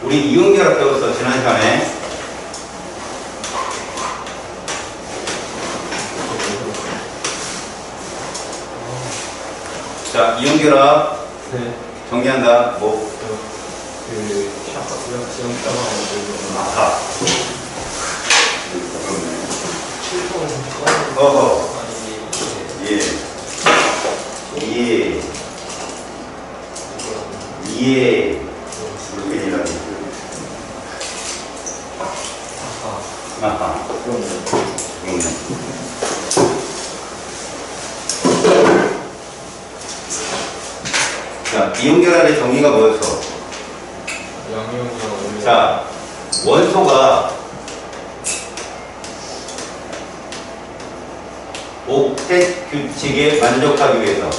우리 이온결합 배웠어, 지난 시간에. 자, 이온결합. 네. 정리한다. 뭐? 그 시험 아하. 7번 어허. 아니 예. 예. 예. 물건이라는 아하. 그렇네. 자, 이온결합의 정의가 뭐였어? 양이온이랑 자, 원소가 옥텟 규칙에 만족하기 위해서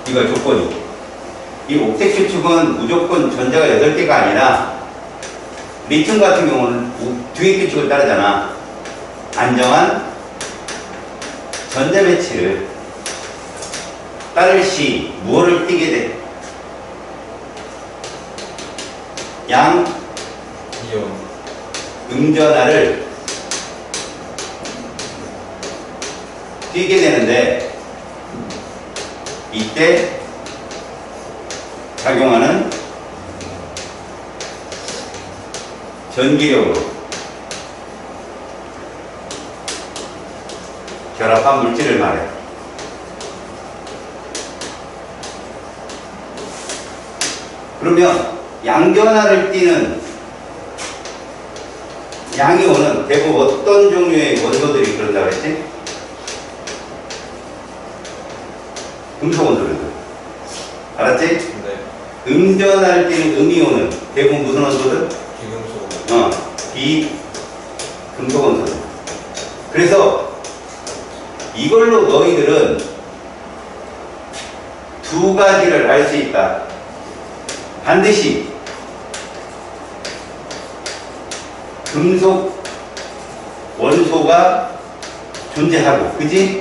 이거 조건이. 이 옥텟 규칙은 무조건 전자가 8개가 아니라 리튬 같은 경우는 듀엣 규칙을 따르잖아. 안정한 전자 배치를 따를 시 무엇을 띠게 돼? 양 이온 음전하를 띄게 되는데 이때 작용하는 전기력으로 결합한 물질을 말해. 그러면 양전하를 띠는 양이온은 대부분 어떤 종류의 원소들이 그런다고 했지? 금속 원소들. 알았지? 네. 음전하를 띠는 음이온은 대부분 무슨 원소들? 기금속 비금속 원소들. 그래서 이걸로 너희들은 두 가지를 알 수 있다. 반드시 금속 원소가 존재하고, 그지?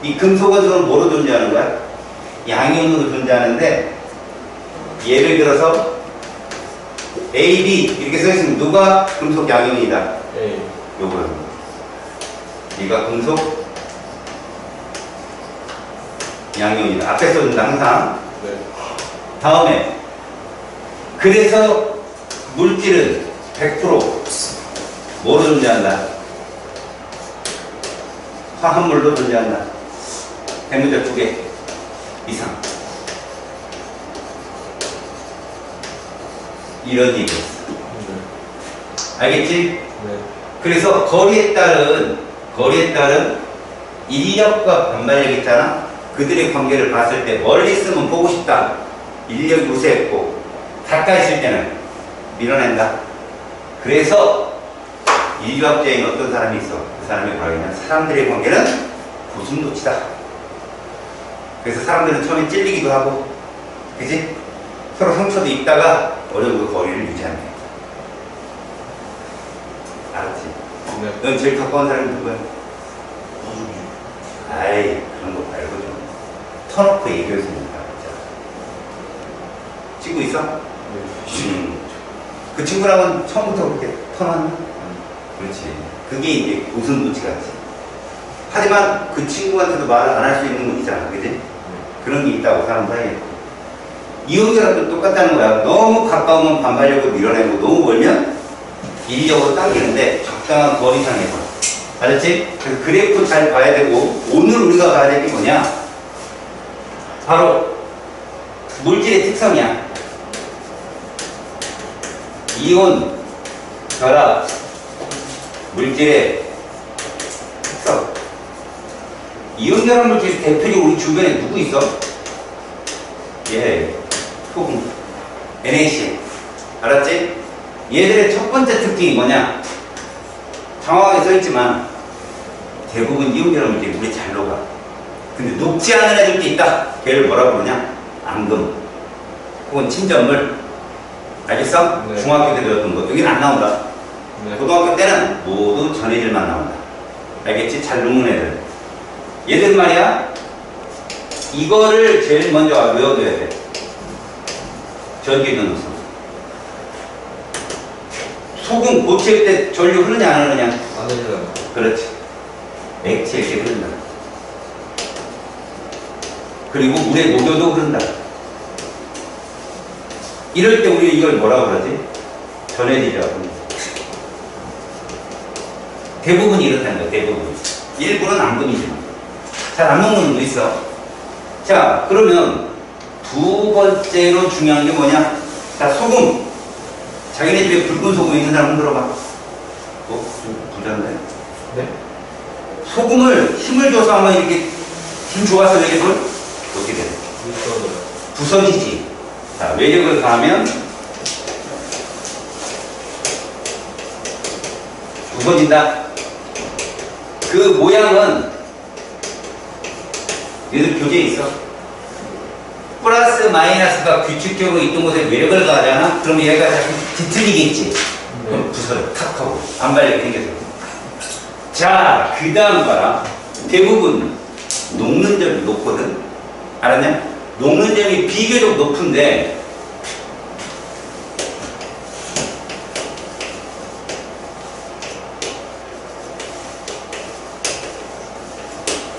이 금속 원소는 뭐로 존재하는 거야? 양이온으로 존재하는데, 예를 들어서 A, B 이렇게 써있으면 누가 금속 양이온이다? A 요거는 네가 금속 양이온이다. 앞에 써준다 항상. 네. 다음에 그래서 물질은 100% 뭐로 존재한다? 화합물로 존재한다. 대문자 2개 이상. 이런 얘기였어. 알겠지? 네. 그래서 거리에 따른 인력과 반발력 있잖아. 그들의 관계를 봤을 때 멀리 있으면 보고 싶다. 인력이 우세했고 가까이 있을 때는 밀어낸다. 그래서 인류학자인 어떤 사람이 있어. 그 사람의 과거에는 사람들의 관계는 고슴도치다. 그래서 사람들은 처음에 찔리기도 하고, 그지? 서로 상처도 입다가 어느 정도 거리를 유지한대. 알았지? 네. 넌 제일 가까운 사람이 누구야? 아이, 그런 거 말고 좀 터놓고 얘기할 수 있는 사람 있잖아. 친구 있어? 네. 그 친구랑은 처음부터 그렇게 터놨나? 그렇지. 그게 이제 고슴도치 같지. 하지만 그 친구한테도 말을 안 할 수 있는 건 있잖아. 그지? 그런 게 있다고 사람 사이에. 이온결합도 똑같다는 거야. 너무 가까우면 반발력을 밀어내고 너무 멀면 인위적으로 당기는데 적당한 거리상에서. 알았지? 그래서 그래프 잘 봐야 되고, 오늘 우리가 봐야 될 게 뭐냐? 바로 물질의 특성이야. 이온 결합 물질의 특성. 이온 결합 물질 대표적으로 우리 주변에 누구 있어? 예, 소금, NaCl. 알았지? 얘들의 첫 번째 특징이 뭐냐? 정확하게 써있지만 대부분 이온 결합 물질이 물에 잘 녹아. 근데 녹지 않은 애들도 있다. 걔를 뭐라고 그러냐? 앙금 혹은 친전물. 알겠어? 네. 중학교 때 배웠던 거. 여기는 안 나온다. 네. 고등학교 때는 모두 전해질만 나온다. 알겠지? 잘 녹는 애들. 얘들 말이야. 이거를 제일 먼저 외워둬야 돼. 전기 전도소. 소금 고칠 때 전류 흐르냐 안 흐르냐? 안 되려나? 그렇지. 액체 이렇게 흐른다. 그리고 물에 녹여도 흐른다. 이럴 때 우리 이걸 뭐라고 그러지? 전해질이라고 합니다. 대부분이 이렇다는 거야, 대부분. 일부는 앙금이지만. 잘 안 먹는 놈도 있어. 자, 그러면 두 번째로 중요한 게 뭐냐? 자, 소금. 자기네 집에 붉은 소금 있는 사람 흔들어봐. 불잔데? 네? 소금을 힘을 줘서 한번 이렇게 힘 좋아서 외력을 어떻게 돼? 있어도. 부서지지. 자, 외력을 가하면 부서진다. 그 모양은 얘들 교재에 있어. 플러스 마이너스가 규칙적으로 있던 곳에 외력을 가하잖아. 그럼 얘가 자꾸 뒤틀리겠지. 그럼 부서져. 탁 하고 안 발리게 생겨서. 자, 그 다음 봐라. 대부분 녹는 점이 높거든. 알았냐? 녹는 점이 비교적 높은데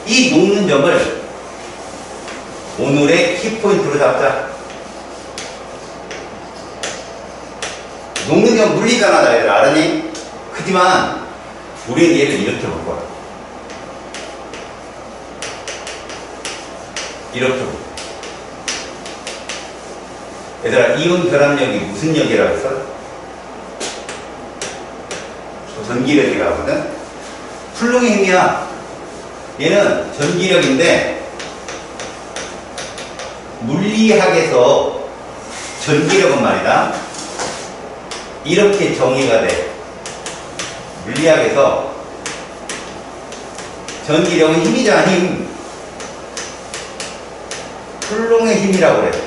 이 녹는 점을 오늘의 키포인트로 잡자. 녹는 점 물리잖아, 얘들. 알았니? 크지만 우리는 얘를 이렇게 볼 거야. 이렇게 볼 거야. 얘들아, 이온 결합력이 무슨力이라고 했어? 전기력이라고 하거든? 풀롱의 힘이야. 얘는 전기력인데 물리학에서 전기력은 말이다. 이렇게 정의가 돼. 물리학에서 전기력은 힘이잖아, 힘. 풀롱의 힘이라고 그래.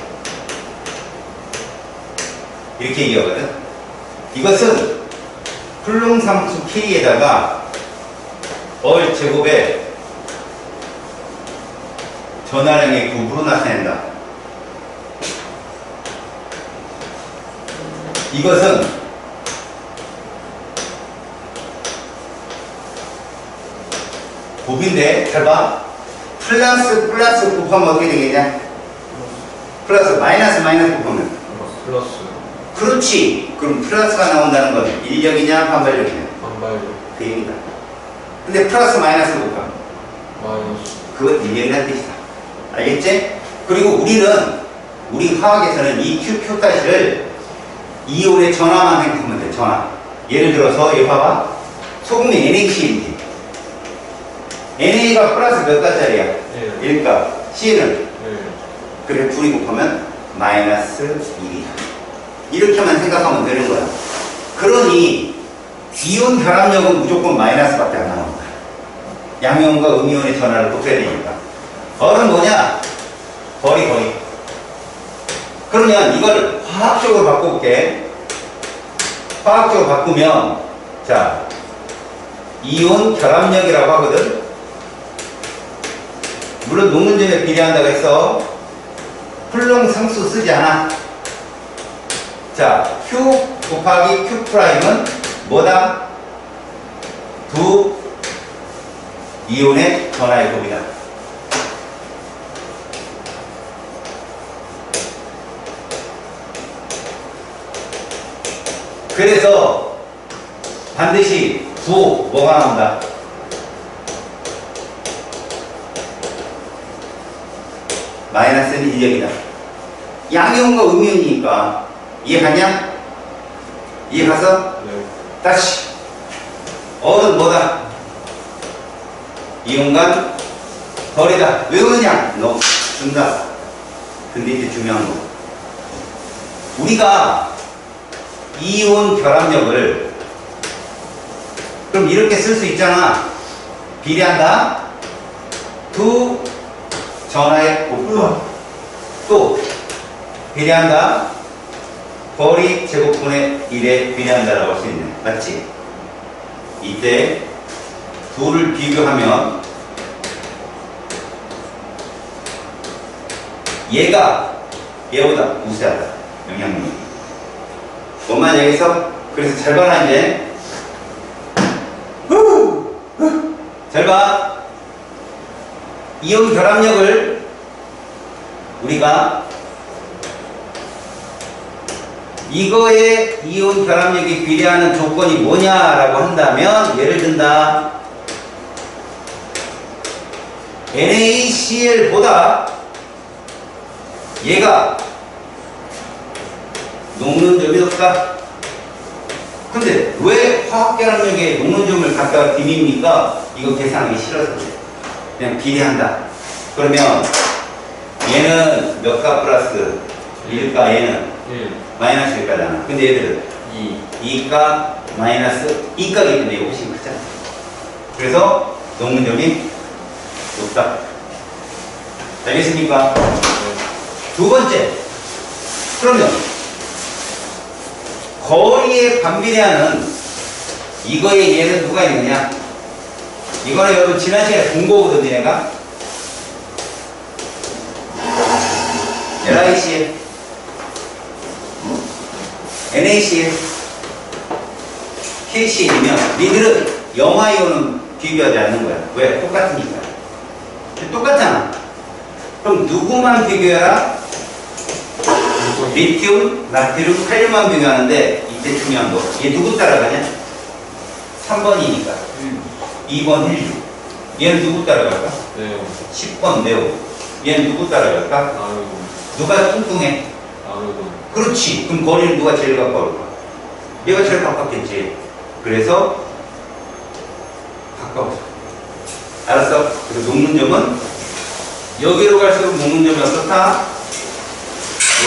이렇게 얘기하거든. 이것은 풀롱 상수 K에다가 얼 제곱에 전하량의 곱으로 나타낸다. 이것은 곱인데 잘 봐. 플러스 곱하면 어떻게 되겠냐? 플러스 마이너스 곱하면 플러스. 그렇지. 그럼 플러스가 나온다는 건 인력이냐 반발력이냐? 반발력. 그 얘기다. 근데 플러스 마이너스 곱하면 마이너스. 그건 인력이라는 뜻이다. 알겠지? 그리고 우리 화학에서는 이 Q-를 이온의 전화만 생각하면 돼. 전화. 예를 들어서 여기 봐봐. 소금이 NaCl인지 NA가 플러스 몇 가짜리야? 1가. C는? 그래 둘이 곱하면 마이너스 1이다. 이렇게만 생각하면 되는 거야. 그러니 이온 결합력은 무조건 마이너스밖에 안 나오는 거야. 양이온과 음이온의 전화를 곱해야 되니까. 얼은 뭐냐? 거리. 그러면 이걸 화학적으로 바꿔볼게. 화학적으로 바꾸면 자 이온 결합력이라고 하거든. 물론 녹는 점에 비례한다고 해서 풀롱 상수 쓰지 않아. 자 Q 곱하기 Q 프라임은 뭐다? 두 이온의 전하의 곱이다. 그래서 반드시 두 뭐가 나온다? 마이너스는 인력이다. 양이온과 음이온이니까 이해가냐? 이해가서? 네. 다시 얼은 뭐다? 이온간 거리다. 왜 그러냐? 너 준다. 근데 이제 중요한 거 우리가 이온 결합력을 그럼 이렇게 쓸 수 있잖아. 비례한다. 두 전하의 곱과 또 비례한다. 거리 제곱분의 1에 비례한다라고 할 수 있네. 맞지? 이때 둘을 비교하면 얘가 얘보다 우세하다. 영향력이. 뭔 얘기해서 그래서 잘 봐라 이제. 잘 봐. 이온 결합력을 우리가 이거의 이온 결합력이 비례하는 조건이 뭐냐라고 한다면 예를 든다. NaCl보다 얘가 녹는 점이 높다. 근데 왜 화학결합력에 녹는 점을 갖다가 비밉니까? 이거 계산하기 싫어서 그래. 그냥 비례한다. 그러면 얘는 몇 가 플러스 1가 얘는 1, 마이너스 1가잖아. 근데 얘들은 2, 2가 마이너스 2가기 때문에 이거 훨씬 크잖아. 그래서 녹는 점이 높다. 알겠습니까? 두 번째. 그러면 거리에 반비례하는 이거에 얘는 누가 있느냐? 이거는 여러분 지난 시간에 본 거거든요, 얘가. LICL, NaCl, KCl이면 니들은 염화이온은 비교하지 않는 거야. 왜? 똑같으니까. 똑같잖아. 그럼 누구만 비교해라? 리튬, 나트륨, 칼륨만 비교하는데 이때 중요한 거. 얘 누구 따라가냐? 3번이니까. 2번 헬륨. 얘는 누구 따라갈까? 네오, 10번 네오. 얘는 누구 따라갈까? 아르곤, 누가 뚱뚱해? 아르곤. 그렇지. 그럼 거리는 누가 제일 가까울까? 얘가 제일 가깝겠지. 그래서 가까워. 알았어? 그래서 녹는 점은 여기로 갈수록 녹는 점이 어떻다?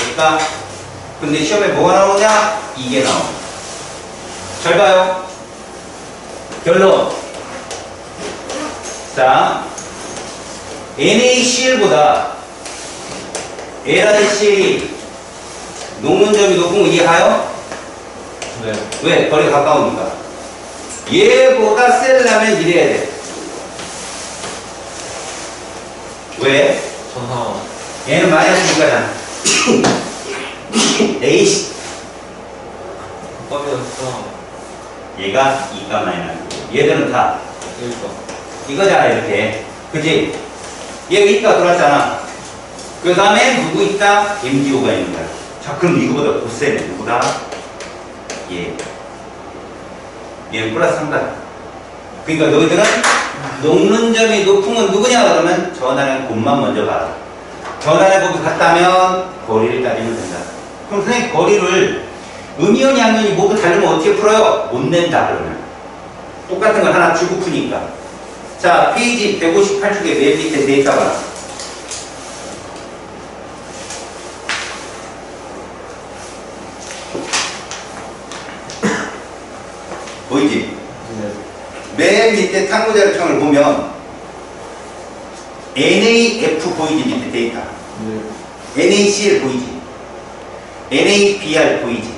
높다. 근데 시험에 뭐가 나오냐? 이게 나와. 잘 봐요. 결론. 자, NaCl보다 LiCl이 녹는 점이 높은 거 이해하여? 네, 왜? 거리가 가까우니까. 얘보다 세려면 이래야 돼. 왜? 전하, 얘는 마이너스 2가잖아. 에이씨. 깜빡이었어. 얘가 2가 마이너스. 얘들은 다 1가. 이거잖아, 이렇게. 그지? 얘가 2가 들어왔잖아. 그 다음에 누구 있다? MgO가 있는 거야. 자, 그럼 이거보다 더 세네. 누구다? 얘. 얘는 플러스 3가. 그러니까 너희들은 녹는 점이 높은 건 누구냐? 그러면 전하는 곱만 먼저 봐라. 전하는 곱이 같다면 거리를 따지면 된다. 그럼 선생님 거리를 음이온이 양이온이 모두 다르면 어떻게 풀어요? 못 낸다 그러면. 똑같은 걸 하나 주고 푸니까. 자, 페이지 158쪽에 맨 밑에 데이터 봐라. 보이지? 네, 맨 밑에 탐구자료청을 보면 NAF 보이지? 밑에 데이터. 네, NaCl 보이지? NaBr 보이지?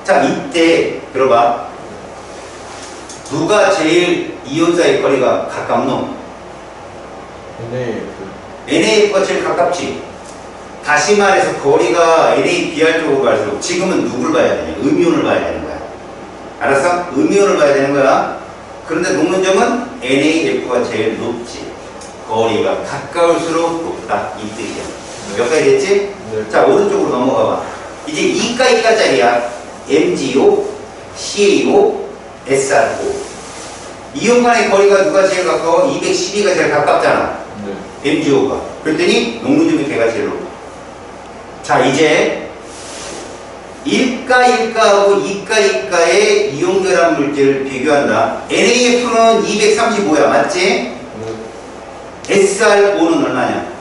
자, 이때 들어봐. 누가 제일 이온사의 거리가 가깝노? NAF. NAF가 제일 가깝지. 다시 말해서 거리가 NaBr 쪽으로 갈수록 지금은 누굴 봐야 되냐? 음이온을 봐야 되는 거야. 알았어? 음이온을 봐야 되는 거야. 그런데 녹는 점은 NAF가 제일 높지. 거리가 가까울수록 높다. 이 뜻이야. 몇 가지겠지? 네. 자, 오른쪽으로 넘어가 봐. 이제 2가 2가짜리야. MgO, CaO, SrO. 이온 간의 거리가 누가 제일 가까워? 212가 제일 가깝잖아. 네, MgO가. 그랬더니 녹는 점이 걔가 제일 높아. 자, 이제 1가 1가하고 2가 2가의 이온 결합 물질을 비교한다. NAF는 235야. 맞지? 네, SrO는 얼마냐?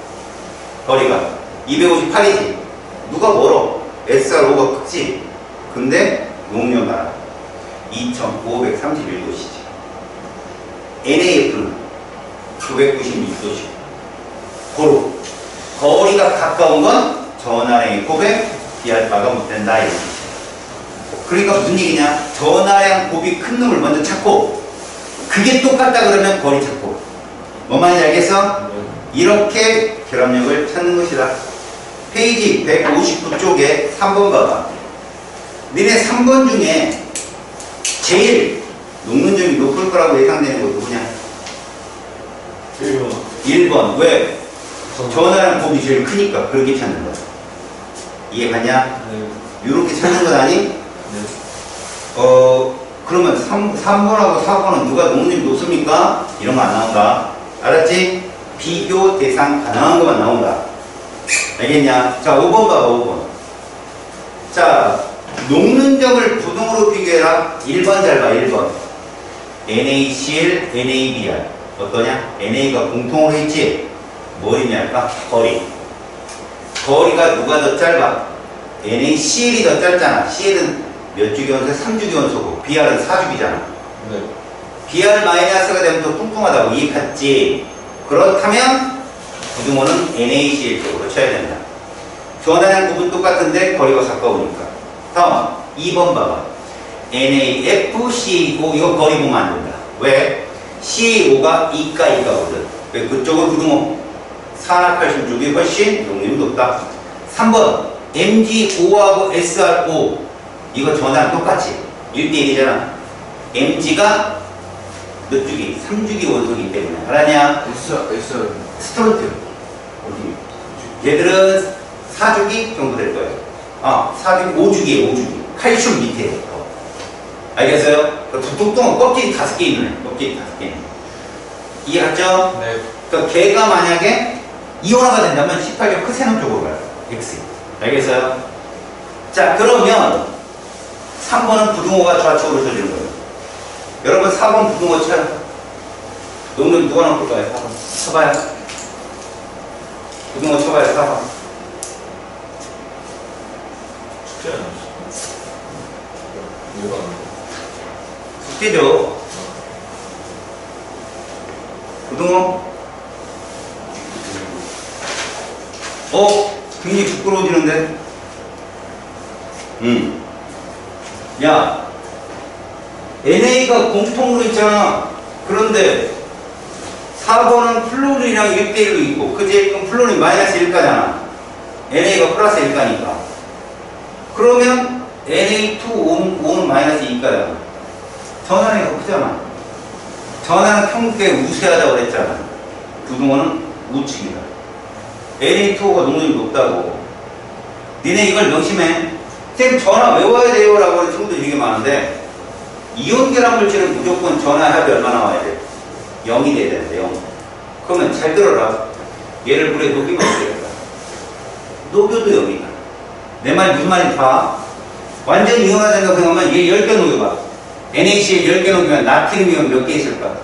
거리가 258이지. 누가 멀어? SrO가 크지. 근데 녹면 봐라. 2531도씨지. NAF는 996도씨. 고로 거리가 가까운 건 전하의 고백, B알파가 못 된다. 이렇게. 그러니까 무슨 얘기냐? 전하량 곱이 큰 놈을 먼저 찾고 그게 똑같다 그러면 거리 찾고. 뭔 말인지 알겠어? 이렇게 결합력을 찾는 것이다. 페이지 159쪽에 3번 봐봐. 니네 3번 중에 제일 녹는 점이 높을 거라고 예상되는 거 누구냐? 1번. 왜? 전하량 곱이 제일 크니까 그렇게 찾는 거야. 이해가냐? 이렇게 찾는 건 아니? 그러면 3번하고 4번은 누가 녹는 점이 높습니까? 이런 거 안 나온다. 알았지? 비교 대상 가능한 것만 나온다. 알겠냐? 자, 5번 봐봐, 5번. 자, 녹는 점을 부동으로 비교해라. 1번 잘 봐, 1번. NaCl, NaBr. 어떠냐? NA가 공통으로 있지? 뭘 의미할까? 거리. 거리가 누가 더 짧아? NaCl이 더 짧잖아. Cl은 몇 주기 원소? 3주기 원소고, Br은 4주기잖아. 네. Br 마이너스가 되면 더 뚱뚱하다고 이해했지? 그렇다면 부등호는 NaCl 쪽으로 쳐야 된다. 전하량 곱은 똑같은데 거리가 가까우니까. 다음 2번 봐봐. NaFCO 이거 거리 보면 안 된다. 왜? CaO가 이가거든. 왜? 그쪽은 부등호. 산화칼슘 쪽이 훨씬 용량이 높다. 3번 MgO하고 SrO 이거 전하량 똑같이 1대1이잖아. Mg가 몇 주기? 3주기 원소이기 때문에 알았냐? 스트론튬 어디? 얘들은 4주기 정도 될 거예요. 4주기, 5주기에 5주기. 칼슘 밑에. 알겠어요? 뚱뚱한 껍질이 5개 있네. 껍질이 5개. 이해했죠? 네. 그러니까 걔가 만약에 이온화가 된다면 18개 크세논 쪽으로 가요. X. 알겠어요? 자, 그러면 3번은 부등호가 좌측으로 쳐지는 거예요. 여러분 4번 부등호 쳐요. 녹는 누가 나올 거예요? 4번. 쳐봐요. 부등호 쳐봐요. 4번. 숙제 안 하시죠? 이거 안 해요. 숙제죠. 부등호. 굉장히 부끄러워지는데? 야, NA가 공통으로 있잖아. 그런데 4번은 플로린이랑 1대1로 있고, 그지? 그럼 플로린 마이너스 1가잖아. NA가 플러스 1가니까. 그러면 NA2, 5는 마이너스 2가잖아. 전하량이 크잖아. 전하량 평균에 우세하다고 그랬잖아. 부등호는 우측이다. NA2O가 농도이 높다고. 니네 이걸 명심해. 쌤 전하 외워야 돼요 라고 하는 친구들이 되게 많은데 이온 결합 물질은 무조건 전하 합이 얼마 나와야 돼? 0이 돼야 되는데 0. 그러면 잘 들어라. 얘를 물에 녹이면 어떻게 될까? 녹여도 0이다. 내 말 무슨 말인지 봐. 완전 이온화된다고 생각하면 얘 10개 녹여봐. NaCl 10개 녹이면 나트륨 이온 몇 개 있을까?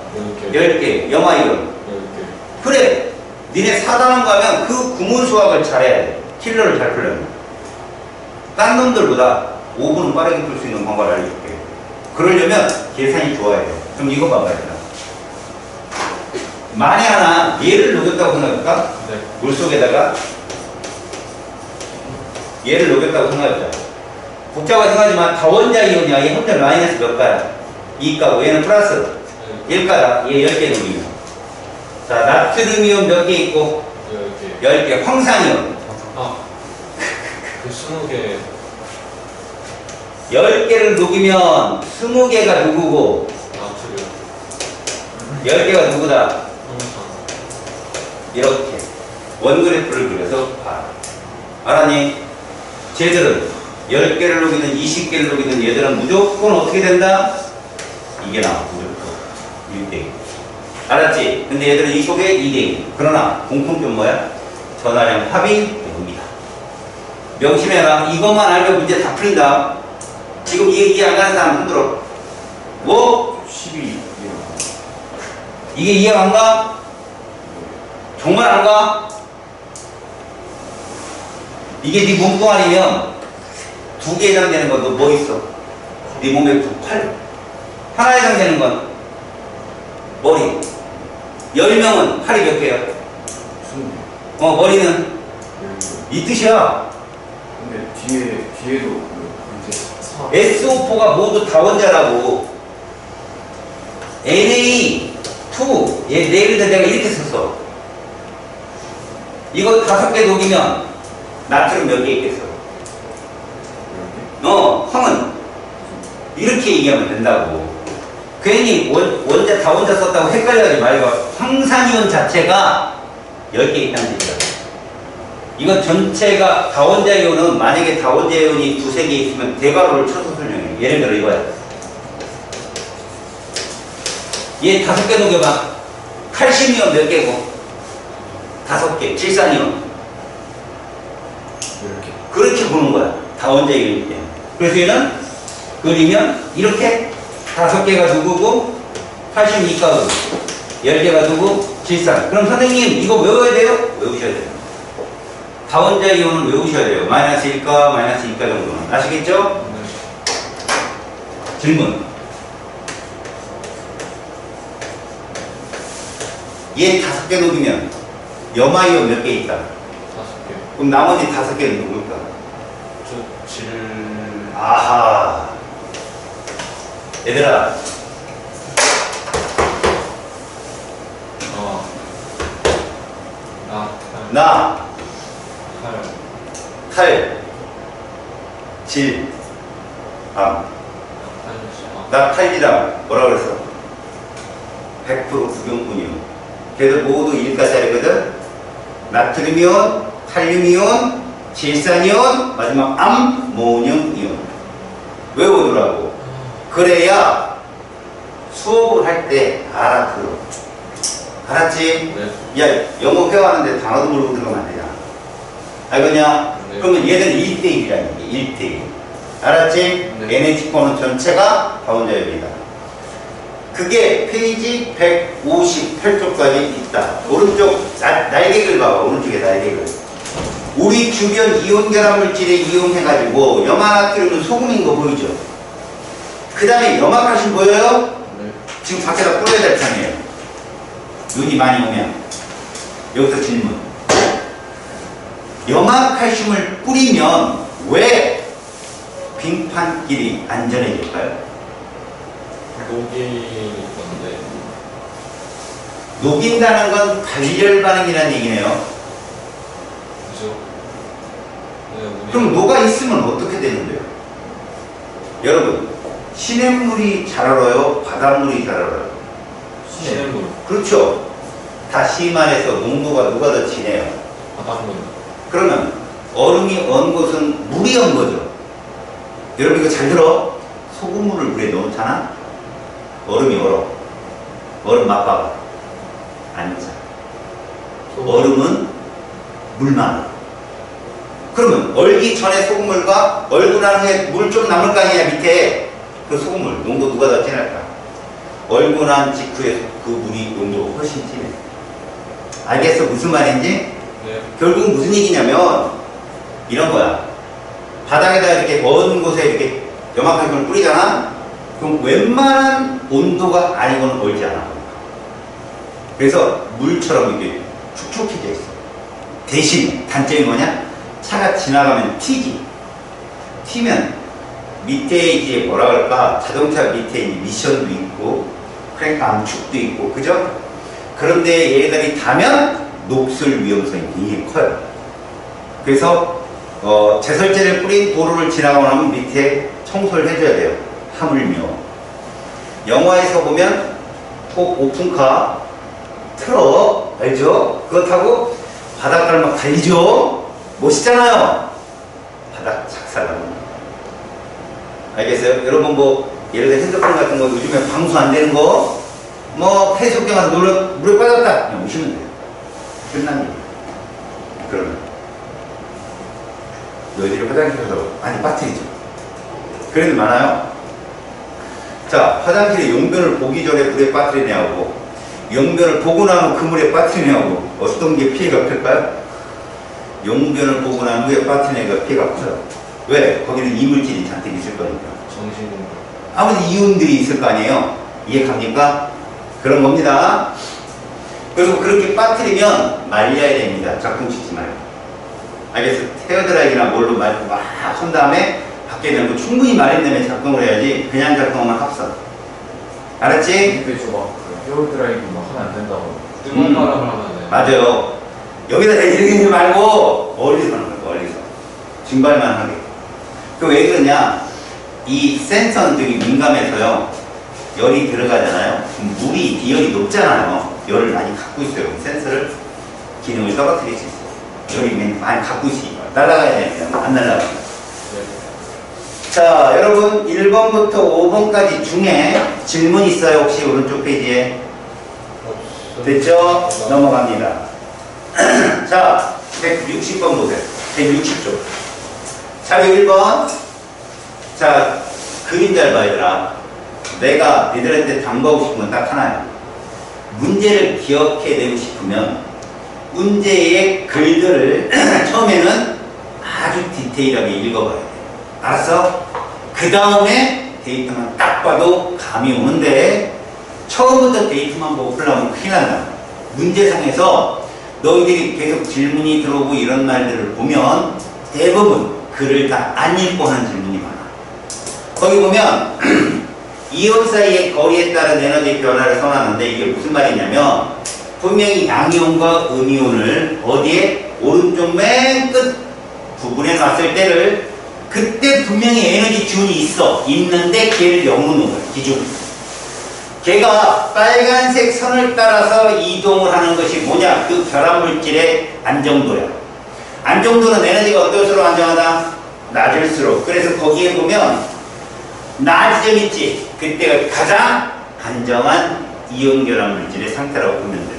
10개. 염화이온. 10개. 그래. 니네 4단원 가면 그 구문 수학을 잘해야 돼. 킬러를 잘 풀려면. 딴 놈들보다 5분은 빠르게 풀 수 있는 방법을 알려줄게. 그러려면 계산이 좋아야 돼. 그럼 이거 봐봐야 돼. 만에 하나 얘를 녹였다고 생각할까? 네. 물속에다가 얘를 녹였다고 생각해보자. 복잡하게 생각하지만 다 원자 이온이야. 얘 혼자 마이너스 몇 가야? 2가고 얘는 플러스 1가다. 얘 10개 녹이면. 자, 나트륨 이온 몇 개 있고? 10개. 10개. 황산이온. 그 20개. 10개를 녹이면 20개가 누구고? 나트륨. 10개가 누구다? 항상. 이렇게 원그래프를 그려서 봐. 알았니? 쟤들은 10개를 녹이든 20개를 녹이든 얘들은 무조건 어떻게 된다? 이게 나와. 무조건 1대1. 알았지? 근데 얘들은 이 속에 2대1. 그러나 공통점 뭐야? 전하량 합이 0입니다. 명심해라. 이것만 알면 문제 다 풀린다. 지금 이해 안 가는 사람 흔들어. 뭐? 12. 이게 이해가 안 가? 정말 안 가? 이게 네 몸뚱아리면 2개 해당되는 건 너 뭐 있어? 네 몸에 팔. 하나 해당되는 건 머리. 10명은 팔이 몇 개야? 머리는? 이 뜻이야. 근데 뒤에도 이제 SO4가 모두 다 원자라고. Na2 예를 들어 내가 이렇게 썼어. 이거 5개 녹이면 나트륨 몇 개 있겠어? 황은 이렇게 얘기하면 된다고. 괜히 원자 다 원자 썼다고 헷갈려하지 말고 황산이온 자체가 10개 있다는 얘기야. 이건 전체가 다원자 이온은 만약에 다원자 이온이 2-3개 있으면 대괄호를 쳐서 설명해. 예를 들어 이거야. 얘 5개 녹여봐. 칼슘 이온 몇 개고? 5개. 질산이온. 이렇게. 그렇게 보는 거야. 다원자 이온이기 때문에. 그래서 얘는 그리면 이렇게 5개가 누구고 칼슘 이가고 10개가 누구? 질산. 그럼 선생님 이거 외워야 돼요? 외우셔야 돼요. 다원자 이온은 외우셔야 돼요. 마이너스 1가, 마이너스 2가 정도는. 아시겠죠? 질문. 얘 5개 녹이면 염화이온 몇 개 있다? 5개. 그럼 나머지 5개는 누굴까? 질. 아하. 얘들아. 나, 탈, 질, 암. 나 탈이랑 뭐라 그랬어? 100% 구경꾼이요. 그래서 모두 1가짜리거든. 나트륨이온, 칼륨이온, 질산이온, 마지막 암모늄이온. 외우더라고. 그래야 수업을 할 때 알아들어. 알았지? 네. 야, 영어 회화하는데 단어도 모르고 들어가면 안 되잖아. 알겠냐? 네. 그러면 얘들은 1대1이라는 게 1대1. 알았지? 네. NH4는 전체가 다원자열이다. 그게 페이지 158쪽까지 있다. 오른쪽 날개글 봐봐. 오른쪽에 날개글. 우리 주변 이온 결합 물질에 이용해가지고 염화나트륨은 소금인 거 보이죠? 그 다음에 염화칼슘 보여요? 네. 지금 밖에다 뿌려야 될 판이에요. 눈이 많이 오면. 여기서 질문. 염화칼슘을 뿌리면 왜 빙판길이 안전해질까요? 녹이 건데. 녹인다는 건 발열 반응이라는 얘기네요. 그죠? 네, 우리. 그럼 녹아 있으면 어떻게 되는데요? 여러분, 시냇물이 잘 얼어요? 바닷물이 잘 얼어요? 시냇물. 그렇죠. 다시 말해서 농도가 누가 더 진해요? 바닷물. 그러면 얼음이 언 곳은 물이 언 거죠. 여러분 이거 잘 들어. 소금물을 물에 넣잖아. 얼음이 얼어. 얼음 맛봐봐. 안 차. 얼음은 물만 얼어. 그러면 얼기 전에 소금물과 얼고 난 후에 물 좀 남을 거 아니냐 밑에. 그 소금물 농도 누가 더 진할까? 얼고 난 직후에 그 물이 농도가 훨씬 진해. 알겠어? 무슨 말인지? 네. 결국 무슨 얘기냐면 이런 거야. 바닥에다 이렇게 먼 곳에 이렇게 염화칼슘을 뿌리잖아. 그럼 웬만한 온도가 아니고는 얼지 않아. 그래서 물처럼 이렇게 축축해져 있어. 대신 단점이 뭐냐? 차가 지나가면 튀지. 튀면 밑에 이제 뭐라 그럴까? 자동차 밑에 이제 미션도 있고 그러니까 암축도 있고 그죠? 그런데 얘들이 닿으면 녹슬 위험성이 굉장히 커요. 그래서 제설제를 뿌린 도로를 지나고 나면 밑에 청소를 해줘야 돼요. 하물며 영화에서 보면 꼭 오픈카 트럭 알죠? 그거 타고 바닷가를 막 달리죠? 멋있잖아요. 바닥 착살납니다. 알겠어요? 여러분 뭐 예를 들어 핸드폰 같은 거 요즘에 방수 안 되는 거 뭐 해수욕장 가서 물에 빠졌다 그냥 오시면 돼요. 끝난 일. 그러면 너희들이 화장실에서 많이 빠뜨리죠. 그런 일 많아요. 자, 화장실에 용변을 보기 전에 물에 빠뜨리냐고 용변을 보고 나면 그 물에 빠뜨리냐고 어떤 게 피해가 클까요? 용변을 보고 난 후에 빠뜨리니까 피해가 커요. 왜? 거기는 이물질이 잔뜩 있을 거니까. 정신공부. 아무튼 이온들이 있을 거 아니에요? 이해 갑니까? 그런 겁니다. 그래서 그렇게 빠뜨리면 말려야 됩니다. 작동 치지 말고. 알겠어? 헤어드라이기나 뭘로 말고 막 한 다음에 밖에 내고 충분히 마른 다음에 작동을 해야지 그냥 작동하면 합성. 알았지? 근데 저막 그 헤어드라이기 막 하면 안 된다고. 뜨거운 바람을 하면 돼. 맞아요. 여기다 이렇게 하지 말고 멀리서 하는 거야. 멀리서. 증발만 하게. 그 왜 그러냐? 이 센서는 되게 민감해서요. 열이 들어가잖아요. 그럼 물이 비열이 높잖아요. 열을 많이 갖고 있어요. 그럼 센서를 기능을 떨어뜨릴 수 있어요. 열이 많이 갖고 있으니까 날아가야 되니까 안 날아가요. 네. 자, 여러분 1번부터 5번까지 중에 질문 있어요? 혹시 오른쪽 페이지에? 됐죠? 넘어갑니다. 자, 160번 보세요. 160쪽. 자료 1번. 자, 그림 잘 봐, 얘들아. 내가 얘들한테 당부하고 싶은 건 딱 하나야. 문제를 기억해내고 싶으면 문제의 글들을 처음에는 아주 디테일하게 읽어봐야 돼. 알았어? 그 다음에 데이터만 딱 봐도 감이 오는데 처음부터 데이터만 보고 풀려면 큰일 난다. 문제상에서 너희들이 계속 질문이 들어오고 이런 말들을 보면 대부분 글을 다 안 읽고 하는 질문이 많아. 거기 보면 이온 사이의 거리에 따른 에너지 변화를 선하는데 이게 무슨 말이냐면 분명히 양이온과 음이온을 어디에? 오른쪽 맨 끝 부분에 놨을 때를 그때 분명히 에너지 기운이 있는데 걔를 0으로 놓은 거야. 기준. 걔가 빨간색 선을 따라서 이동을 하는 것이 뭐냐? 그 결합물질의 안정도야. 안정도는 에너지가 어떨수록 안정하다? 낮을수록. 그래서 거기에 보면 나지점 있지? 그때가 가장 안정한 이온 결합물질의 상태라고 보면 돼.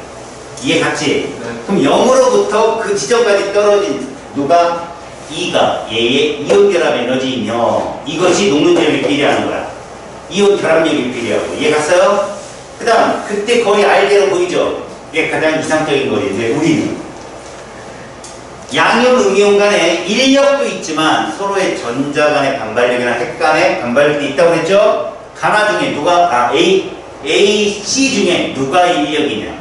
이해 갔지? 네. 그럼 0으로부터 그 지점까지 떨어진 누가? E가 얘의 이온 결합 에너지이며 이것이 녹는점을 비례하는 거야. 이온 결합력이 비례하고. 이해 갔어요? 그 다음 그때 거리 R대로 보이죠? 이게 가장 이상적인 거리인데 우리는 양이온, 음이온 간에 인력도 있지만 서로의 전자 간의 반발력이나 핵 간의 반발력도 있다고 그랬죠? 가나 중에 누가 A, C 중에 누가 인력이냐?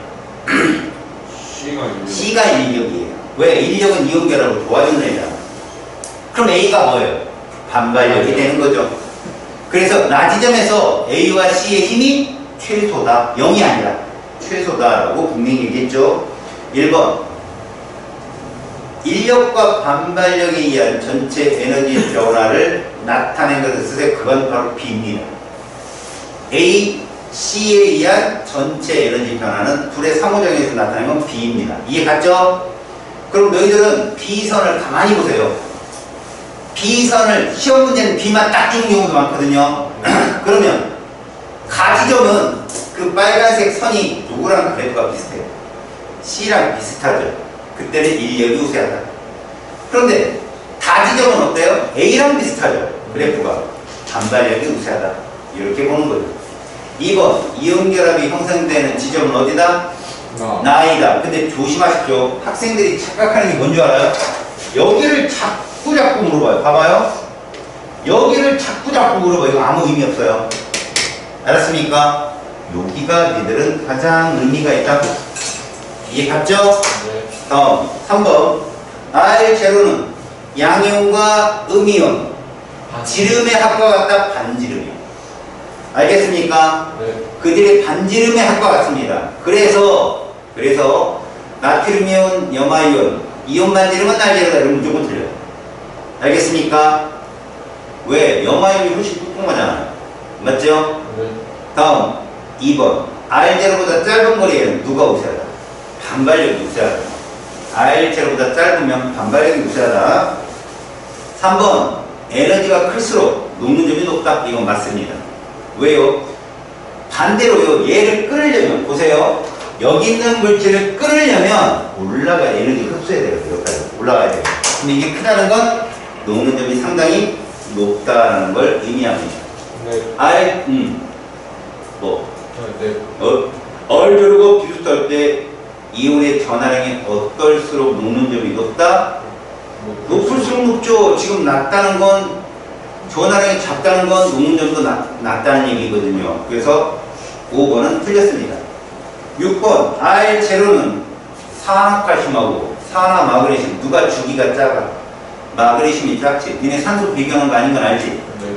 C가 인력이에요. 왜? 인력은 이온 결합을 도와주는 애잖아. 그럼 A가 뭐예요? 반발력이 되는 거죠. 그래서 나지점에서 A와 C의 힘이 최소다. 0이 아니라 최소다라고 분명히 얘기했죠. 1번 인력과 반발력에 의한 전체 에너지 변화를 나타낸 것을 쓰세요. 그건 바로 B입니다. A, C에 의한 전체 에너지 변화는 둘의 상호작용에서 나타낸 건 B입니다. 이해 갔죠? 그럼 너희들은 B선을 가만히 보세요. B선을 시험 문제는 B만 딱 주는 경우도 많거든요. 그러면 가지점은 그 빨간색 선이 누구랑 그래프가 비슷해요? C랑 비슷하죠. 그때는 인력이 우세하다. 그런데 다지점은 어때요? A랑 비슷하죠. 그래프가 반발력이 우세하다. 이렇게 보는 거죠. 2번 이온 결합이 형성되는 지점은 어디다? 나이다. 근데 조심하십시오. 학생들이 착각하는 게 뭔 줄 알아요? 여기를 자꾸 물어봐요. 봐봐요. 여기를 자꾸 물어봐요. 이거 아무 의미 없어요. 알았습니까? 여기가 니들은 가장 의미가 있다고. 이해 갔죠? 네. 다음 3번 R0는 양이온과 음이온 지름의 합과 같다. 반지름이요. 알겠습니까? 네. 그들의 반지름의 합과 같습니다. 그래서 나트륨이온, 염화이온 이온 반지름은 R0다. 이러면 무조건 틀려요. 알겠습니까? 왜? 염화이온이 훨씬 뚱뚱하잖아요. 맞죠? 네. 다음 2번 R0보다 짧은 거리에는 누가 우세하다? 반발력이 우세하다. R0보다 짧으면 반발력이 우세하다. 3번 에너지가 클수록 녹는 점이 높다. 이건 맞습니다. 왜요? 반대로요. 얘를 끌으려면 보세요. 여기 있는 물질을 끌으려면 올라가야 에너지 흡수해야 돼요. 여기까지 올라가야 돼요. 근데 이게 크다는 건 녹는 점이 상당히 높다는 걸 의미합니다. 네. 뭐 네. 얼조르고 비슷할 때 이온의 전하량이 어떨수록 녹는 점이 높다? 높을수록 높죠. 지금 낮다는 건 전하량이 작다는 건 녹는 점도 낮다는 얘기거든요. 그래서 5번은 틀렸습니다. 6번 R0는 산화칼슘하고 산화 마그네슘 누가 주기가 작아? 마그네슘이 작지. 니네 산소 배경한 거 아닌 건 알지? 네.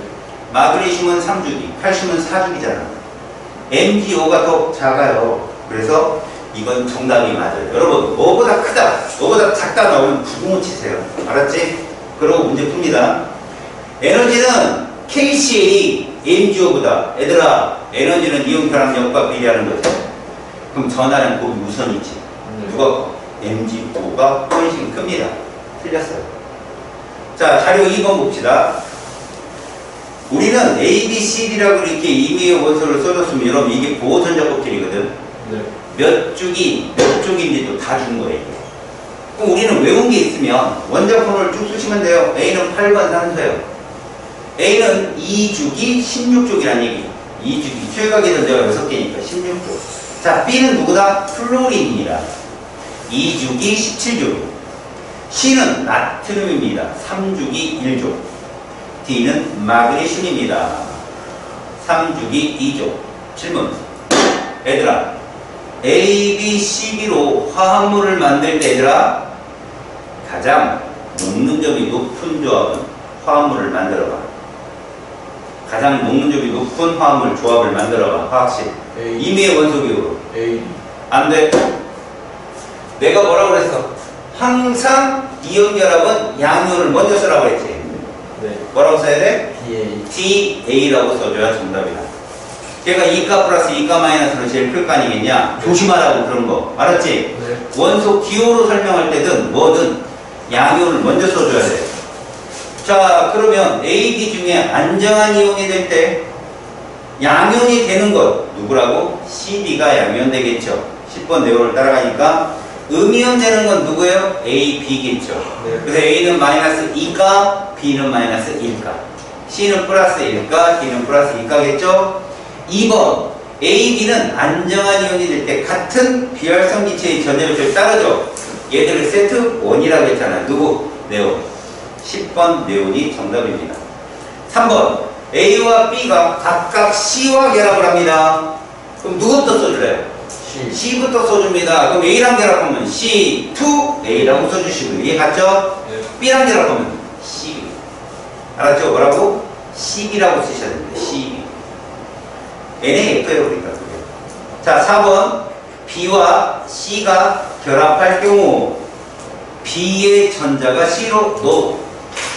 마그네슘은 3주기, 칼슘은 4주기잖아. MgO가 더 작아요. 그래서 이건 정답이 맞아요. 여러분, 뭐보다 크다, 뭐보다 작다 나오면 구구무 치세요. 알았지? 그러고 문제 풉니다. 에너지는 KCA, MgO보다. 얘들아, 에너지는 이온 결합력과 비례하는 거지. 그럼 전하는 곱이 우선이지. 누가 MgO가 훨씬 큽니다. 틀렸어요. 자, 자료 2번 봅시다. 우리는 A, B, C, D라고 이렇게 임의의 원소를 써줬으면 여러분 이게 보호전자껍질이거든. 네. 몇 주기, 몇 쪽인지도 다 준 거예요. 그럼 우리는 외운 게 있으면 원자번호를 쭉 쓰시면 돼요. A는 8번 산소예요. A는 2주기 16쪽이라는 얘기. 2주기. 최각의 전자가 6개니까 16쪽. 자, B는 누구다? 플로린입니다. 2주기 17쪽. C는 나트륨입니다. 3주기 1쪽. D는 마그네슘입니다. 3주기 2쪽. 질문. 얘들아, A, B, C, B로 화합물을 만들 때 얘들아, 가장 녹는 점이 높은 조합은 화합물을 만들어봐. 가장 녹는 점이 높은 화합물 조합을 만들어봐. 화학식. A. 임의의 원소기호로. A. 안 돼. 내가 뭐라고 그랬어? 항상 이온 결합은 양이온을 먼저 쓰라고 그랬지. 네. 뭐라고 써야 돼? DA. DA라고 써줘야 정답이다. 걔가 이가 플러스 이가 마이너스는 제일 클 거 아니겠냐? 조심하라고 그런 거. 알았지? 네. 원소 기호로 설명할 때든 뭐든 양이온을 먼저 써줘야 돼. 자, 그러면 A, B 중에 안정한 이온이 될 때 양이온이 되는 것 누구라고? CB가 양이온 되겠죠. 10번 내용을 따라가니까 음이온 되는 건 누구예요? A, B겠죠. 네. 그래서 A는 마이너스 2가, B는 마이너스 1가, C는 플러스 1가, D는 플러스 2가겠죠. 2번 A, B는 안정한 이온이 될 때 같은 비활성 기체의 전자배출을 따르죠. 얘들을 세트 1이라고 했잖아요. 누구? 네온. 10번 네온이 정답입니다. 3번 A와 B가 각각 C와 결합을 합니다. 그럼 누구부터 써줄래요? C. C부터 써줍니다. 그럼 A랑 결합하면 C2A라고 써주시고요. 이해 갔죠? 네. B랑 결합하면 C. 알았죠? 뭐라고? CB라고 쓰셔야 됩니다. CB. NaF예요, 그러니까. 자, 4번. B와 C가 결합할 경우 B의 전자가 C로,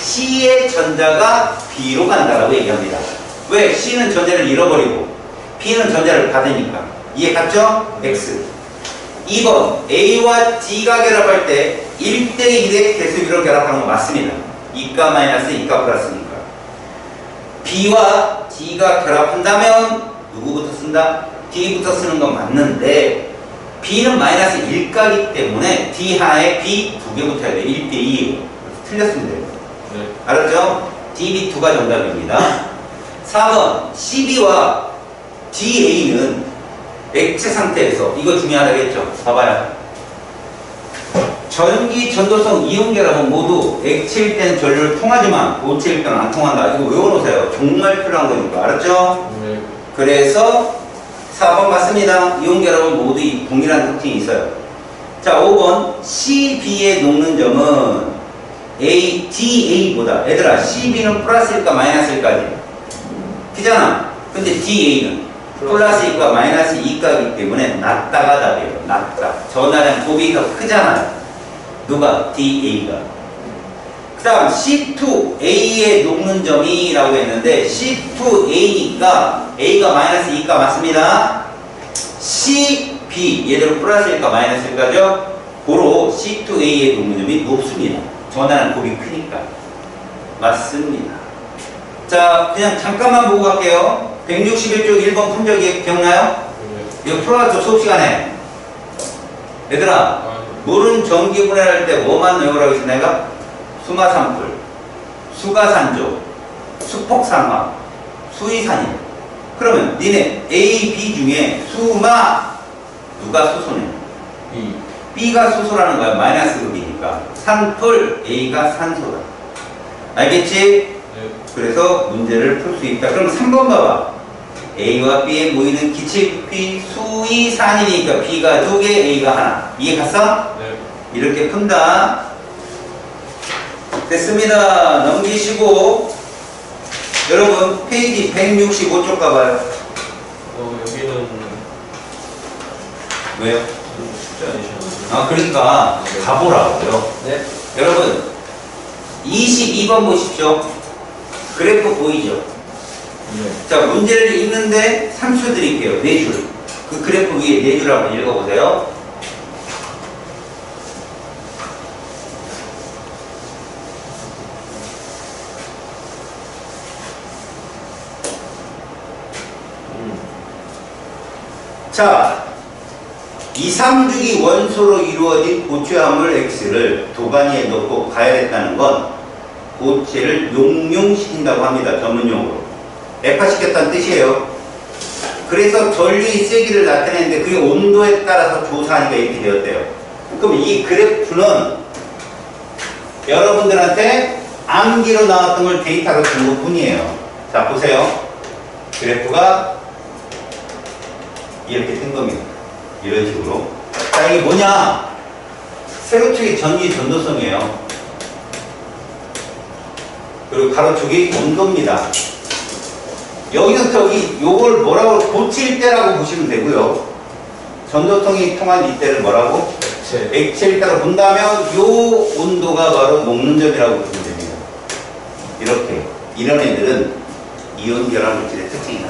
C의 전자가 B로 간다라고 얘기합니다. 왜? C는 전자를 잃어버리고 B는 전자를 받으니까. 이해 갔죠? X. 2번. A와 D가 결합할 때 1대1의 개수비로 결합하는 거 맞습니다. 2가 마이너스 2가 플러스니까. B와 D가 결합한다면 누구부터 쓴다? D부터 쓰는 건 맞는데 B는 마이너스 1가기 때문에 D 하에 B 두 개 붙어야 돼. 1대2. 틀렸습니다. 네. 알았죠? DB2가 정답입니다. 4번 CB와 DA는 액체 상태에서 이거 중요하다겠죠? 봐봐요. 전기, 전도성, 이온 결합은 모두 액체일 때는 전류를 통하지만 고체일 때는 안 통한다. 이거 외워놓으세요. 정말 필요한 거니까. 알았죠? 네. 그래서 4번 맞습니다. 이온 결합은 모두 동일한 특징이 있어요. 자, 5번 CB의 녹는 점은 DA보다 얘들아 CB는 플러스일까 마이너스일까지? 그잖아. 근데 DA는 플러스일까 마이너스 2가기 때문에 낮다가 답이에요. 낮다. 전하는 곱이 더 크잖아요. 누가? DA가. 그 다음 C2A의 녹는 점이라고 했는데 C2A니까 A가 마이너스 2가 맞습니다. CB 얘들은 플러스일까 마이너스일까죠? 고로 C2A의 녹는 점이 높습니다. 전하는 곱이 크니까. 맞습니다. 자, 그냥 잠깐만 보고 갈게요. 161쪽 1번 품절 기억나요? 네. 이거 풀어놨죠, 수업 시간에. 얘들아, 아, 물은 전기 분해할 때 뭐만 외우라고 했어, 내가? 수마산풀, 수가산조, 수폭산화, 수이산일. 그러면 니네 A, B 중에 수마 누가 수소네? B. B가 수소라는 거야. 마이너스 극이니까. 산풀 A가 산소다. 알겠지? 네. 그래서 문제를 풀 수 있다. 그럼 3번 봐봐. A와 B에 모이는 기체 부피 수이산이니까 B가 2개, A가 하나. 이해 갔어? 네. 이렇게 푼다. 됐습니다. 넘기시고 여러분 페이지 165쪽 가봐요. 여기는 왜요? 좀 쉽지 않으시나요? 아 그러니까 가보라고요. 네. 여러분 22번 보십시오. 그래프 보이죠? 네. 자 문제를 읽는데 3초 드릴게요. 4줄. 그 그래프 위에 4줄 한번 읽어보세요. 자 2, 3주기 원소로 이루어진 고체화물 X를 도가니에 넣고 가열했다는 건 고체를 용융시킨다고 합니다. 전문용어로. 액화시켰다는 뜻이에요. 그래서 전류의 세기를 나타내는데 그게 온도에 따라서 조사하니까 이렇게 되었대요. 그럼 이 그래프는 여러분들한테 암기로 나왔던 걸 데이터로 준 것 뿐이에요. 자 보세요. 그래프가 이렇게 된 겁니다. 이런 식으로. 자, 이게 뭐냐? 세로축이 전기 전도성이에요. 그리고 가로축이 온도입니다. 여기서부터 여기 요걸 뭐라고 고칠 때라고 보시면 되고요. 전도통이 통한 이때를 뭐라고? 액체일 때로 본다면 요 온도가 바로 녹는 점이라고 보시면 됩니다. 이렇게. 이런 애들은 이온 결합 물질의 특징이다.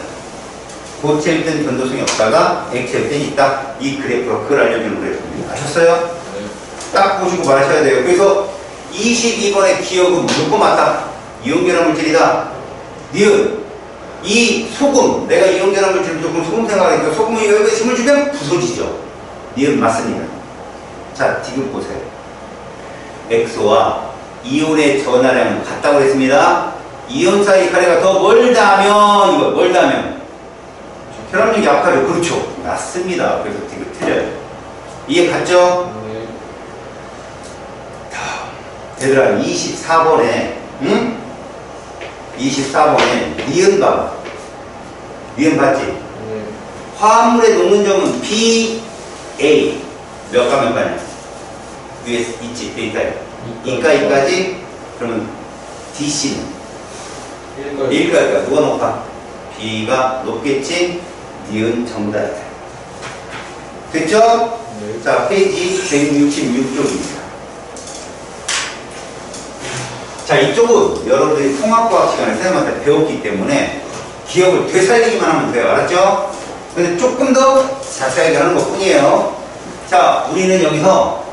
고체일 때는 변도성이 없다가 액체일 때는 있다. 이 그래프가 그걸 알려주는 그래프입니다. 아셨어요? 네. 딱 보시고 말하셔야 돼요. 그래서 22번의 기억은 무조건 맞다. 이온결합 물질이다. 니은 이 소금, 내가 이온결합 물질 무조건 소금 생각하니까 소금을 여기에 힘을 주면 부서지죠. 니은 맞습니다. 자, 지금 보세요. 엑소와 이온의 전하량은 같다고 했습니다. 이온 사이 거리가 더 멀다면 이거 멀다면 결합력이 약하죠. 그렇죠. 맞습니다. 그래서 이거 틀려요. 이해 갔죠? 네. 얘들아 24번에 응? 24번에 니은 봐봐. 니은 봤지? 네. 화합물의 녹는 점은 BA 몇 가 몇 가냐? 위에 있지 데이터에 이까지 그러면 DC는 1가니까 누가 높아? B가 높겠지? 니은 정답이다. 됐죠? 네. 자 페이지 166쪽입니다. 자 이쪽은 여러분들이 통합과학 시간을 선생님한테 배웠기 때문에 기억을 되살리기만 하면 돼요. 알았죠? 근데 조금 더 자세하게 하는 것 뿐이에요. 자 우리는 여기서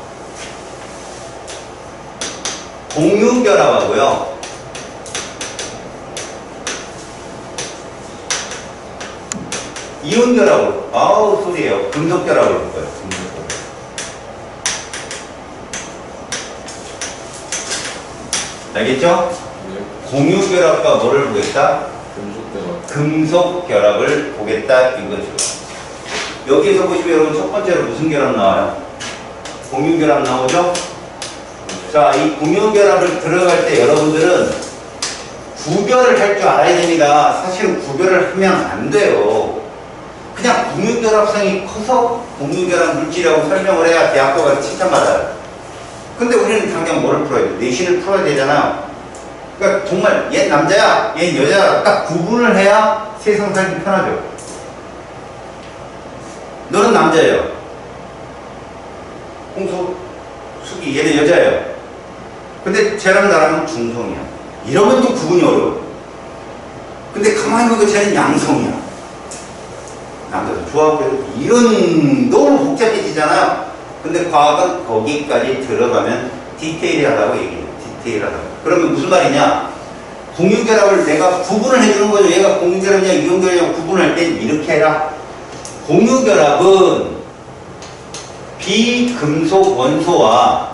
공유결합하고요 이온결합으로 아우 소리예요. 금속결합을 볼 거예요. 금속결합. 알겠죠? 네. 공유결합과 뭐를 보겠다? 금속대가. 금속결합을 보겠다 이거죠. 여기에서 보시면 여러분 첫 번째로 무슨 결합 나와요? 공유결합 나오죠? 자, 이 공유결합을 들어갈 때 여러분들은 구별을 할 줄 알아야 됩니다. 사실은 구별을 하면 안 돼요. 그냥 공유결합성이 커서 공유결합 물질이라고 설명을 해야 대학교 가서 칭찬받아요. 근데 우리는 당장 뭐를 풀어야 돼? 내신을 풀어야 되잖아. 그러니까 정말 얘 남자야, 얘 여자야 딱 구분을 해야 세상 살기 편하죠. 너는 남자예요. 홍수, 수기, 얘는 여자예요. 근데 쟤랑 나랑은 중성이야. 이러면 또 구분이 어려워. 근데 가만히 보니까 쟤는 양성이야. 남자도 좋아하고 이런 너무 복잡해지잖아요. 근데 과학은 거기까지 들어가면 디테일하다고 얘기해요. 디테일하다고. 그러면 무슨 말이냐? 공유결합을 내가 구분을 해주는 거죠. 얘가 공유결합이냐 이온결합이냐 구분할 땐 이렇게 해라. 공유결합은 비금속 원소와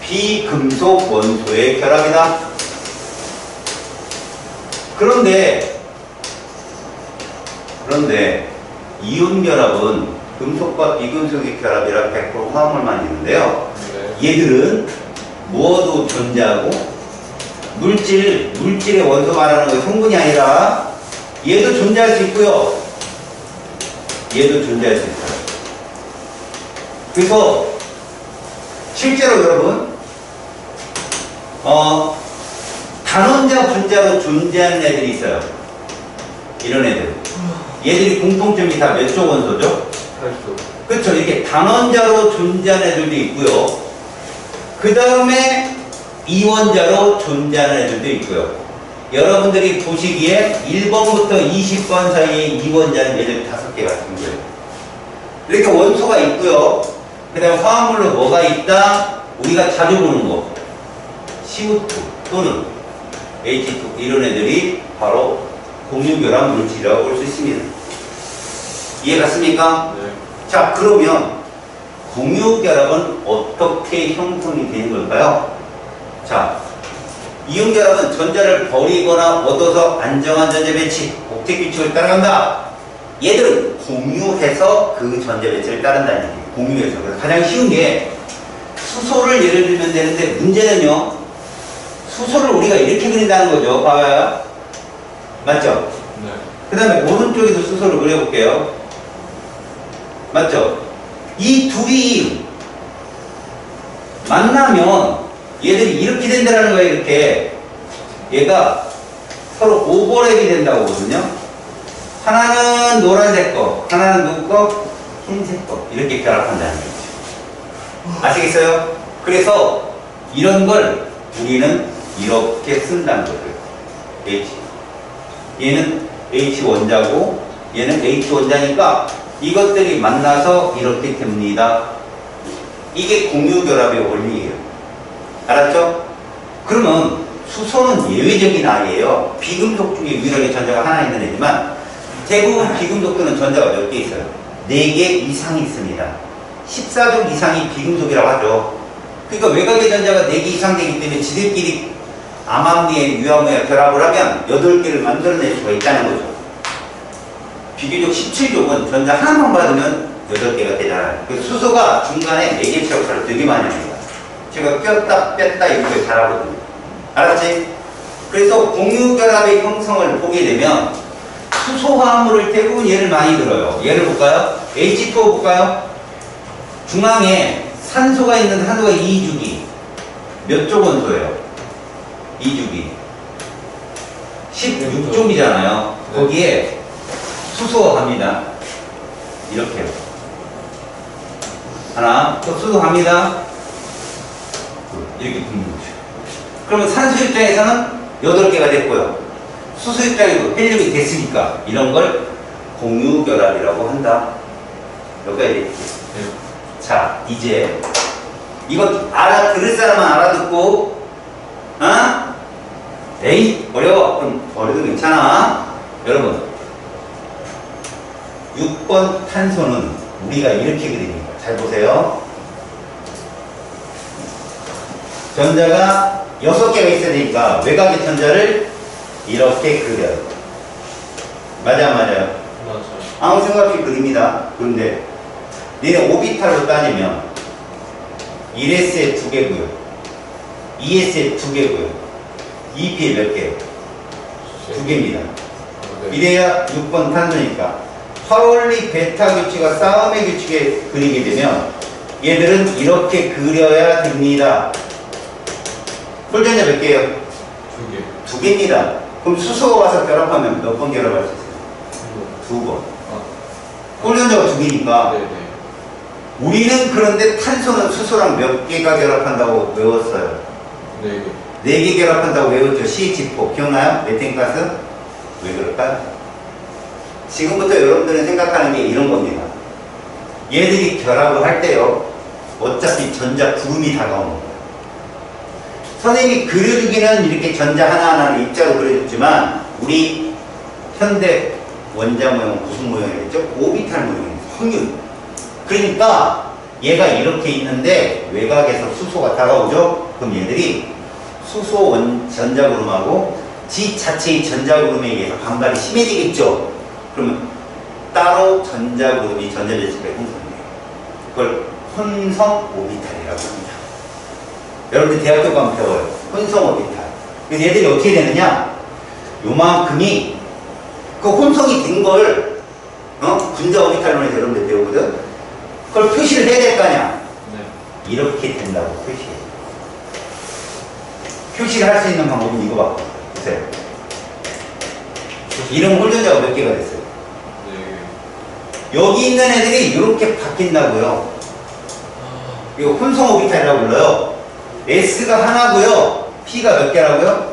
비금속 원소의 결합이다. 그런데 이온결합은 금속과 비금속의 결합이라 100% 화합물만 있는데요. 네. 얘들은 무어도 존재하고 물질의 원소 말하는 거 성분이 아니라 얘도 존재할 수 있고요. 얘도 존재할 수 있어요. 그래서 실제로 여러분, 단원자, 분자로 존재하는 애들이 있어요. 이런 애들. 얘들이 공통점이 다 몇 쪽 원소죠? 8조. 그렇죠. 이렇게 단원자로 존재하는 애들도 있고요. 그 다음에 이원자로 존재하는 애들도 있고요. 여러분들이 보시기에 1번부터 20번 사이에 이원자는 얘들 5개가 생겨요. 이렇게 원소가 있고요. 그 다음에 화합물로 뭐가 있다? 우리가 자주 보는 거. CO2 또는 H2 이런 애들이 바로 공유결합 물질이라고 볼 수 있습니다. 이해갔습니까? 네. 자, 그러면 공유결합은 어떻게 형성이 되는 걸까요? 자, 이온결합은 전자를 버리거나 얻어서 안정한 전자 배치, 옥텟 규칙을 따라간다. 얘들은 공유해서 그 전자 배치를 따른다는 얘기예요. 공유해서. 그래서 가장 쉬운 게 수소를 예를 들면 되는데 문제는요. 수소를 우리가 이렇게 그린다는 거죠. 봐봐요. 맞죠? 네. 그 다음에 오른쪽에도 수소를 그려볼게요. 맞죠? 이 둘이 만나면 얘들이 이렇게 된다는 거예요. 이렇게 얘가 서로 오버랩이 된다고 하거든요. 하나는 노란색 거, 하나는 누구 거? 흰색 거. 이렇게 결합한다는 거죠. 아시겠어요? 그래서 이런 걸 우리는 이렇게 쓴다는 거예요. H. 얘는 H 원자고 얘는 H 원자니까 이것들이 만나서 이렇게 됩니다. 이게 공유결합의 원리예요. 알았죠? 그러면 수소는 예외적인 아이예요. 비금속 중에 유일하게 전자가 하나 있는 애지만 대부분 비금속들은 전자가 몇 개 있어요? 4개 이상이 있습니다. 14족 이상이 비금속이라고 하죠. 그러니까 외곽의 전자가 4개 이상 되기 때문에 지들끼리 암암리에 유암에 결합을 하면 8개를 만들어낼 수가 있다는 거죠. 비교적 17족은 전자 하나만 받으면 8개가 되잖아요. 그 수소가 중간에 4개 역할을 되게 많이 합니다. 제가 꼈다 뺐다 이렇게 잘하거든요. 알았지? 그래서 공유결합의 형성을 보게 되면 수소 화합물을 대부분 얘를 많이 들어요. 얘를 볼까요? H2O 볼까요? 중앙에 산소가 있는 산소가 2주기. 몇 족 원소예요? 2주기. 16족이잖아요. 거기에 수소 갑니다. 이렇게요. 하나, 또 수소 갑니다. 이렇게 붙는 거죠. 그러면 산소 입장에서는 8개가 됐고요. 수소 입장에도 헬륨이 됐으니까 이런 걸 공유결합이라고 한다. 여기까지 됐지. 네. 자, 이제 이거 들을 사람은 알아듣고, 에이, 어려워. 그럼 버려도 괜찮아. 여러분, 6번 탄소는 우리가 이렇게 그립니다. 잘 보세요. 전자가 6개가 있어야 되니까 외곽의 전자를 이렇게 그려요. 맞아요? 맞아요. 아무 생각 없이 그립니다. 그런데 얘는 오비탈로 따지면 1S에 2개고요. 2S에 2개고요. 2P에 몇 개? 2개입니다. 네. 이래야 6번 탄소니까 파울리 베타 규칙과 싸움의 규칙에 그리게 되면 얘들은 이렇게 그려야 됩니다. 홀전자 몇 개예요? 2개. 2개입니다. 그럼 수소가 와서 결합하면 몇 번 결합할 수 있어요? 2번. 홀전자가 2개니까 네네. 우리는 그런데 탄소는 수소랑 몇 개가 결합한다고 외웠어요. 4개. 4개 결합한다고 외웠죠. CH4 기억나요? 메탄가스? 왜 그럴까요? 지금부터 여러분들은 생각하는 게 이런 겁니다. 얘들이 결합을 할 때요. 어차피 전자 구름이 다가오는 거예요. 선생님이 그려주기는 이렇게 전자 하나하나를 입자로 그려줬지만 우리 현대 원자 모형 무슨 모형이겠죠? 오비탈 모형이에요. 확률. 그러니까 얘가 이렇게 있는데 외곽에서 수소가 다가오죠? 그럼 얘들이 수소 전자구름하고 지 자체의 전자구름에 의해서 반발이 심해지겠죠? 그러면 따로 전자구름이 전자배치가 형성돼요. 그걸 혼성 오비탈이라고 합니다. 여러분들 대학교 가면 배워요. 혼성 오비탈. 그래서 얘들이 어떻게 되느냐? 요만큼이 그 혼성이 된 걸 분자 오비탈론에서 여러분들 배우거든? 그걸 표시를 해야 될 거 아니야? 네. 이렇게 된다고 표시해요. 표시를 할 수 있는 방법은 이거 봐. 보세요. 이런 홀전자가 몇 개가 됐어요? 네. 여기 있는 애들이 이렇게 바뀐다고요. 이거 혼성 오비탈이라고 불러요. S가 하나고요. P가 몇 개라고요?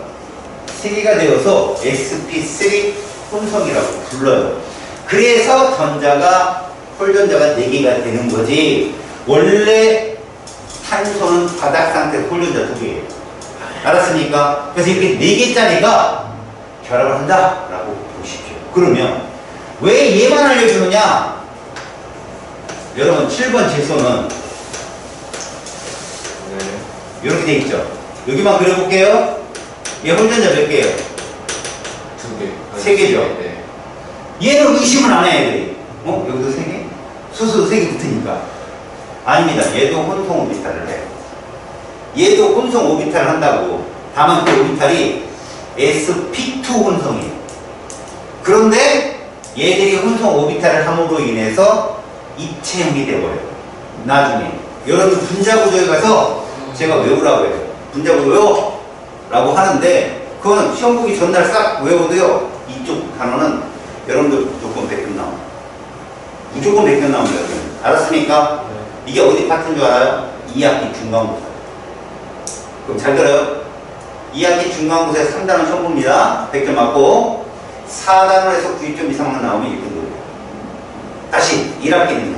3개가 되어서 sp3 혼성이라고 불러요. 그래서 전자가 홀전자가 4개가 되는 거지. 원래 탄소는 바닥 상태 홀전자 2개예요. 알았습니까? 그래서 이렇게 4개짜리가 결합을 한다라고 보십시오. 그러면 왜 얘만 알려주느냐? 여러분 7번 질소는 네. 이렇게 돼 있죠. 여기만 그려볼게요. 얘 홀전자 몇 개예요? 2개. 3개죠. 네. 얘는 의심을 안 해, 애들이. 여기도 3개? 수수 3개 붙으니까. 아닙니다. 얘도 혼성 오비탈을 해요. 얘도 혼성 오비탈을 한다고. 다만 그 오비탈이 sp2 혼성이에요. 그런데 얘들이 혼성 오비탈을 함으로 인해서 입체형이 돼버려요. 나중에. 여러분 분자구조에 가서 제가 외우라고 해요. 분자구조 외워! 라고 하는데 그거는 시험 보기 전날 싹 외워도요. 이쪽 단어는 여러분들 무조건 100점 나옵니다. 무조건 100점 나옵니다. 알았습니까? 네. 이게 어디 파트인 줄 알아요? 2학기 중간고사. 그럼 잘 들어요. 2학기 중간고사에 3단원 시험 봅니다. 100점 맞고 4단원에서 90점 이상만 나오면 1등 돌려요. 다시 1학기는요.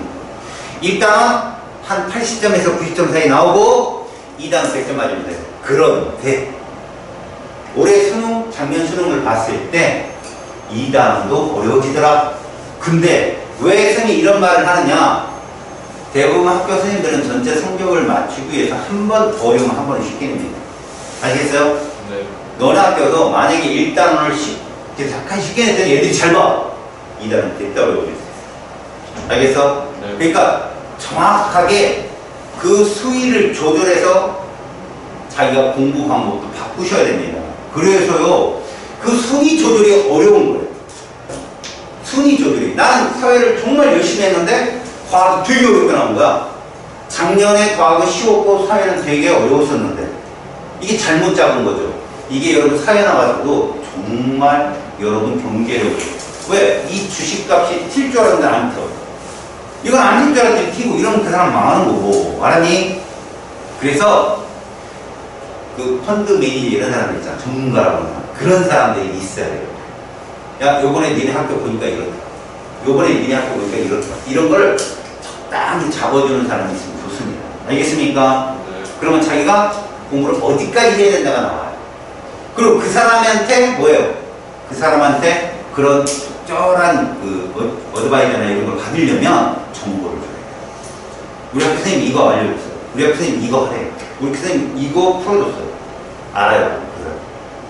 1단원 한 80점에서 90점 사이 나오고 2단원 100점 맞으면 돼요. 그런데 올해 수능, 작년 수능을 봤을 때 2단원도 어려워지더라. 근데 왜 선생님이 이런 말을 하느냐? 대부분 학교 선생님들은 전체 성적을 맞추기 위해서 한 번 어려우면 한 번은 쉽게 냅니다. 아시겠어요? 네. 너네 학교도 만약에 1단원을 약간 쉽게 냈더니 얘들이 잘 봐. 2단원 됐다 어려워질 수 있어요. 알겠어? 네. 그러니까 정확하게 그 수위를 조절해서 자기가 공부 방법도 바꾸셔야 됩니다. 그래서요, 그 순위 조절이 어려운 거예요. 순위 조절이. 나는 사회를 정말 열심히 했는데, 과학이 되게 어렵게 나온 거야. 작년에 과학은 쉬웠고, 사회는 되게 어려웠었는데, 이게 잘못 잡은 거죠. 이게 여러분 사회 나가서도 정말 여러분 경제력이. 왜? 이 주식값이 튈 줄 알았는데 안 튀어. 이건 안 튈 줄 알았더니 튀고, 이러면 그 사람 망하는 거고. 알았니? 그래서, 그 펀드 매니저 이런 사람들 있잖아. 전문가라고 하는 사람. 그런 사람들이 있어야 돼요. 야, 요번에 니네 학교 보니까 이렇다. 요번에 니네 학교 보니까 이렇다. 이런 걸 적당히 잡아주는 사람이 있으면 좋습니다. 알겠습니까? 네. 그러면 자기가 공부를 어디까지 해야 된다가 나와요. 그리고 그 사람한테 뭐예요? 그 사람한테 그런 적절한 그 어드바이저나 이런 걸 받으려면 정보를 줘야 돼요. 우리 학교 선생님 이거 알려줬어요. 우리 학교 선생님 이거 하래요. 우리 선생님 이거 풀어줬어요. 알아요.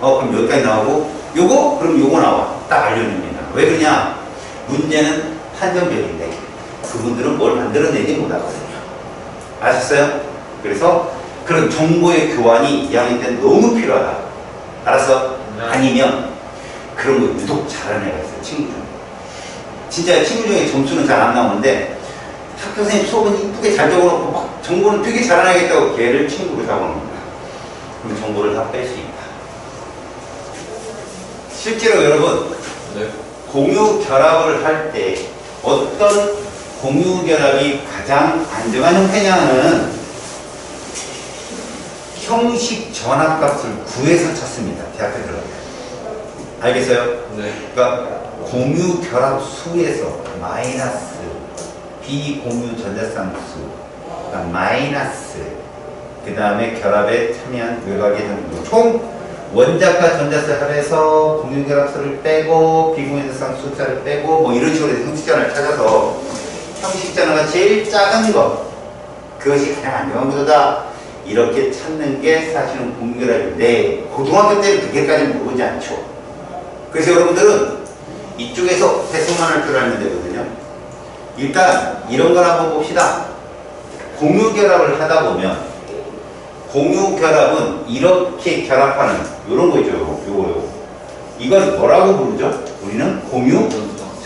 그럼 여기까지 나오고 요거? 그럼 요거 나와. 딱 알려줍니다. 왜 그러냐? 문제는 한정적인데 그분들은 뭘 만들어내지 못하거든요. 아셨어요? 그래서 그런 정보의 교환이 2학년 때는 너무 필요하다. 알았어? 네. 아니면 그런 거 유독 잘하는 애가 있어요. 친구 중에. 진짜 친구 중에 점수는 잘 안 나오는데 학교 선생님 수업은 이쁘게 잘 적어놓고 막 정보는 되게 잘하겠다고 걔를 친구로 잡아놓는 거야. 그럼 정보를 다 뺄 수 있다. 실제로 여러분, 네. 공유 결합을 할 때 어떤 공유 결합이 가장 안정한 형태냐는 형식 전압값을 구해서 찾습니다. 대학교 들어갈 때. 알겠어요? 네. 그러니까 공유 결합 수에서 마이너스 비공유 전자쌍수, 그러니까 마이너스, 그 다음에 결합에 참여한 외곽의 전구, 총 원자과 전자수 합해서 공유 결합수를 빼고 비공유 전자쌍수 숫자를 빼고 뭐 이런 식으로 해서 형식전화를 찾아서 형식전화가 제일 작은 것, 그것이 가장 안정한 구조다. 이렇게 찾는 게 사실은 공유 결합인데 고등학교 때는 그게까지는 모르지 않죠. 그래서 여러분들은 이쪽에서 해석만 할 줄 알면 되거든요. 일단 이런 걸 한번 봅시다. 공유 결합을 하다 보면 공유 결합은 이렇게 결합하는 이런 거 있죠. 요거. 이걸 뭐라고 부르죠? 우리는 공유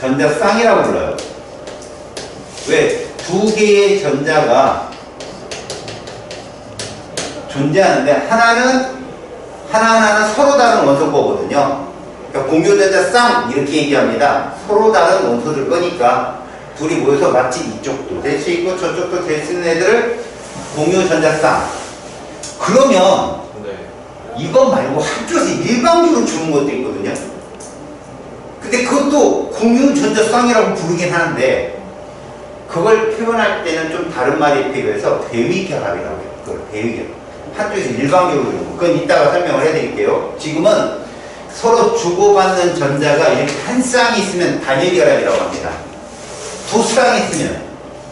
전자쌍이라고 불러요. 왜? 두 개의 전자가 존재하는데 하나하나는 서로 다른 원소 거거든요. 그러니까 공유전자 쌍 이렇게 얘기합니다. 서로 다른 원소들 거니까 둘이 모여서 마치 이쪽도 될 수 있고 저쪽도 될 수 있는 애들을 공유전자 쌍. 그러면 네. 이거 말고 한쪽에서 일방적으로 주는 것도 있거든요. 근데 그것도 공유전자 쌍이라고 부르긴 하는데 그걸 표현할 때는 좀 다른 말이 필요해서 대위결합이라고 해요. 그걸 대위결합. 한쪽에서 일방적으로 주는 거. 그건 이따가 설명을 해드릴게요. 지금은 서로 주고받는 전자가 이렇게 한 쌍이 있으면 단일결합이라고 합니다. 두 쌍이 있으면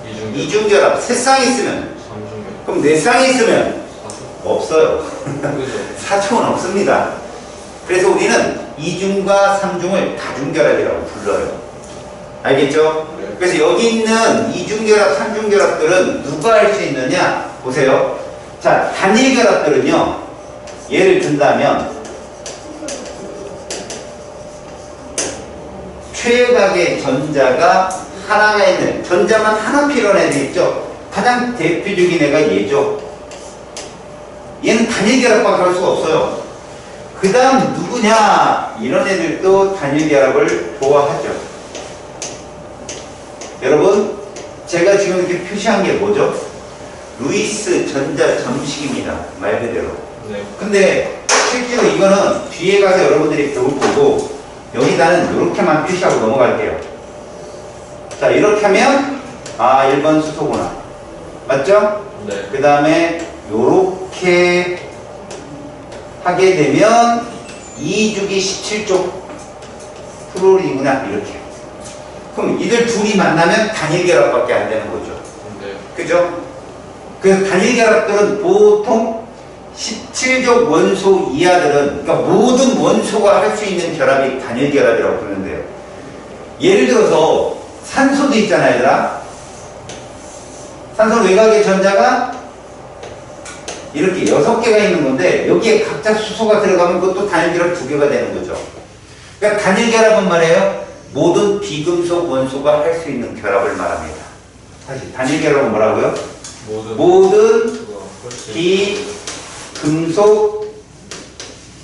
이중결합. 이중결합, 세 쌍이 있으면 삼중결합. 그럼 네 쌍이 있으면 사중. 없어요. 그죠. 사중은 없습니다. 그래서 우리는 이중과 삼중을 다중결합이라고 불러요. 알겠죠? 네. 그래서 여기 있는 이중결합, 삼중결합들은 누가 할 수 있느냐? 보세요. 자, 단일결합들은요. 예를 든다면 최각의 전자가 하나가 있는 전자만 하나 필요한 애들 있죠. 가장 대표적인 애가 얘죠. 얘는 단일결합밖에 할 수가 없어요. 그 다음 누구냐? 이런 애들도 단일결합을 좋아하죠. 여러분, 제가 지금 이렇게 표시한 게 뭐죠? 루이스 전자 점식입니다. 말 그대로. 네. 근데 실제로 이거는 뒤에 가서 여러분들이 배울 거고 여기다는 이렇게만 표시하고 넘어갈게요. 자, 이렇게 하면 1번 수소구나. 맞죠? 네. 그 다음에 요렇게 하게 되면 2주기 17쪽 프로린이구나. 이렇게. 그럼 이들 둘이 만나면 단일결합밖에 안 되는 거죠. 네. 그죠? 그래서 단일결합들은 보통 17족 원소 이하들은, 그러니까 모든 원소가 할 수 있는 결합이 단일결합이라고 부르는데요. 예를 들어서 산소도 있잖아요, 얘들아. 산소 외곽의 전자가 이렇게 6개가 있는 건데 여기에 각자 수소가 들어가면 그것도 단일결합 2개가 되는 거죠. 그러니까 단일결합은 말이에요. 모든 비금속 원소가 할 수 있는 결합을 말합니다. 다시 단일결합은 뭐라고요? 모든 비금속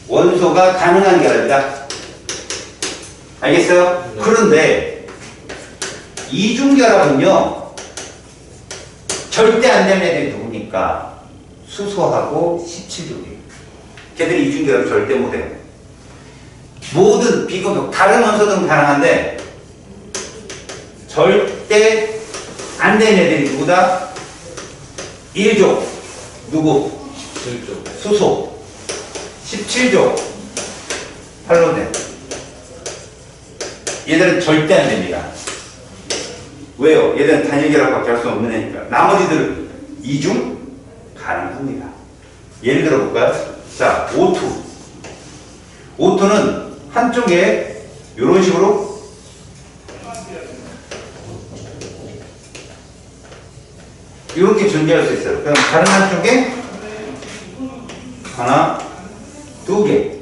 원소가 가능한 결합이다. 알겠어요? 네. 그런데 이중결합은요 절대 안 되는 애들이 누구니까 수소하고 17족이에요. 걔들이 이중결합 절대 못해요. 모든 비금속 다른 원소들은 가능한데 절대 안 되는 애들이 누구다? 1족 누구? 17쪽. 수소 17족 팔로덴 얘들은 절대 안 됩니다. 왜요? 얘들은 단일결합밖에 할 수 없는 애니까. 나머지들은 이중 가능합니다. 예를 들어 볼까요? 자, O2 O2는 한쪽에 이런 식으로 이렇게 존재할 수 있어요. 그럼 다른 한쪽에 하나, 두 개.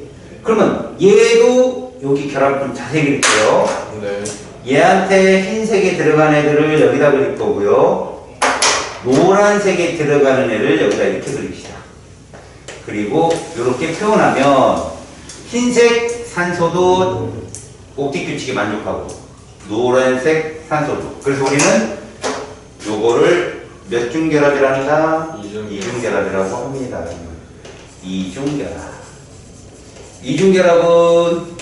그러면 얘도 여기 결합 좀 자세히 그릴게요. 네. 얘한테 흰색에 들어간 애들을 여기다 그릴 거고요. 노란색에 들어가는 애를 여기다 이렇게 그립시다. 그리고 이렇게 표현하면 흰색 산소도 옵틱 규칙에 만족하고 노란색 산소도. 그래서 우리는 요거를 몇 중결합이란다? 이중결합이라고 합니다. 이중결합. 이중결합은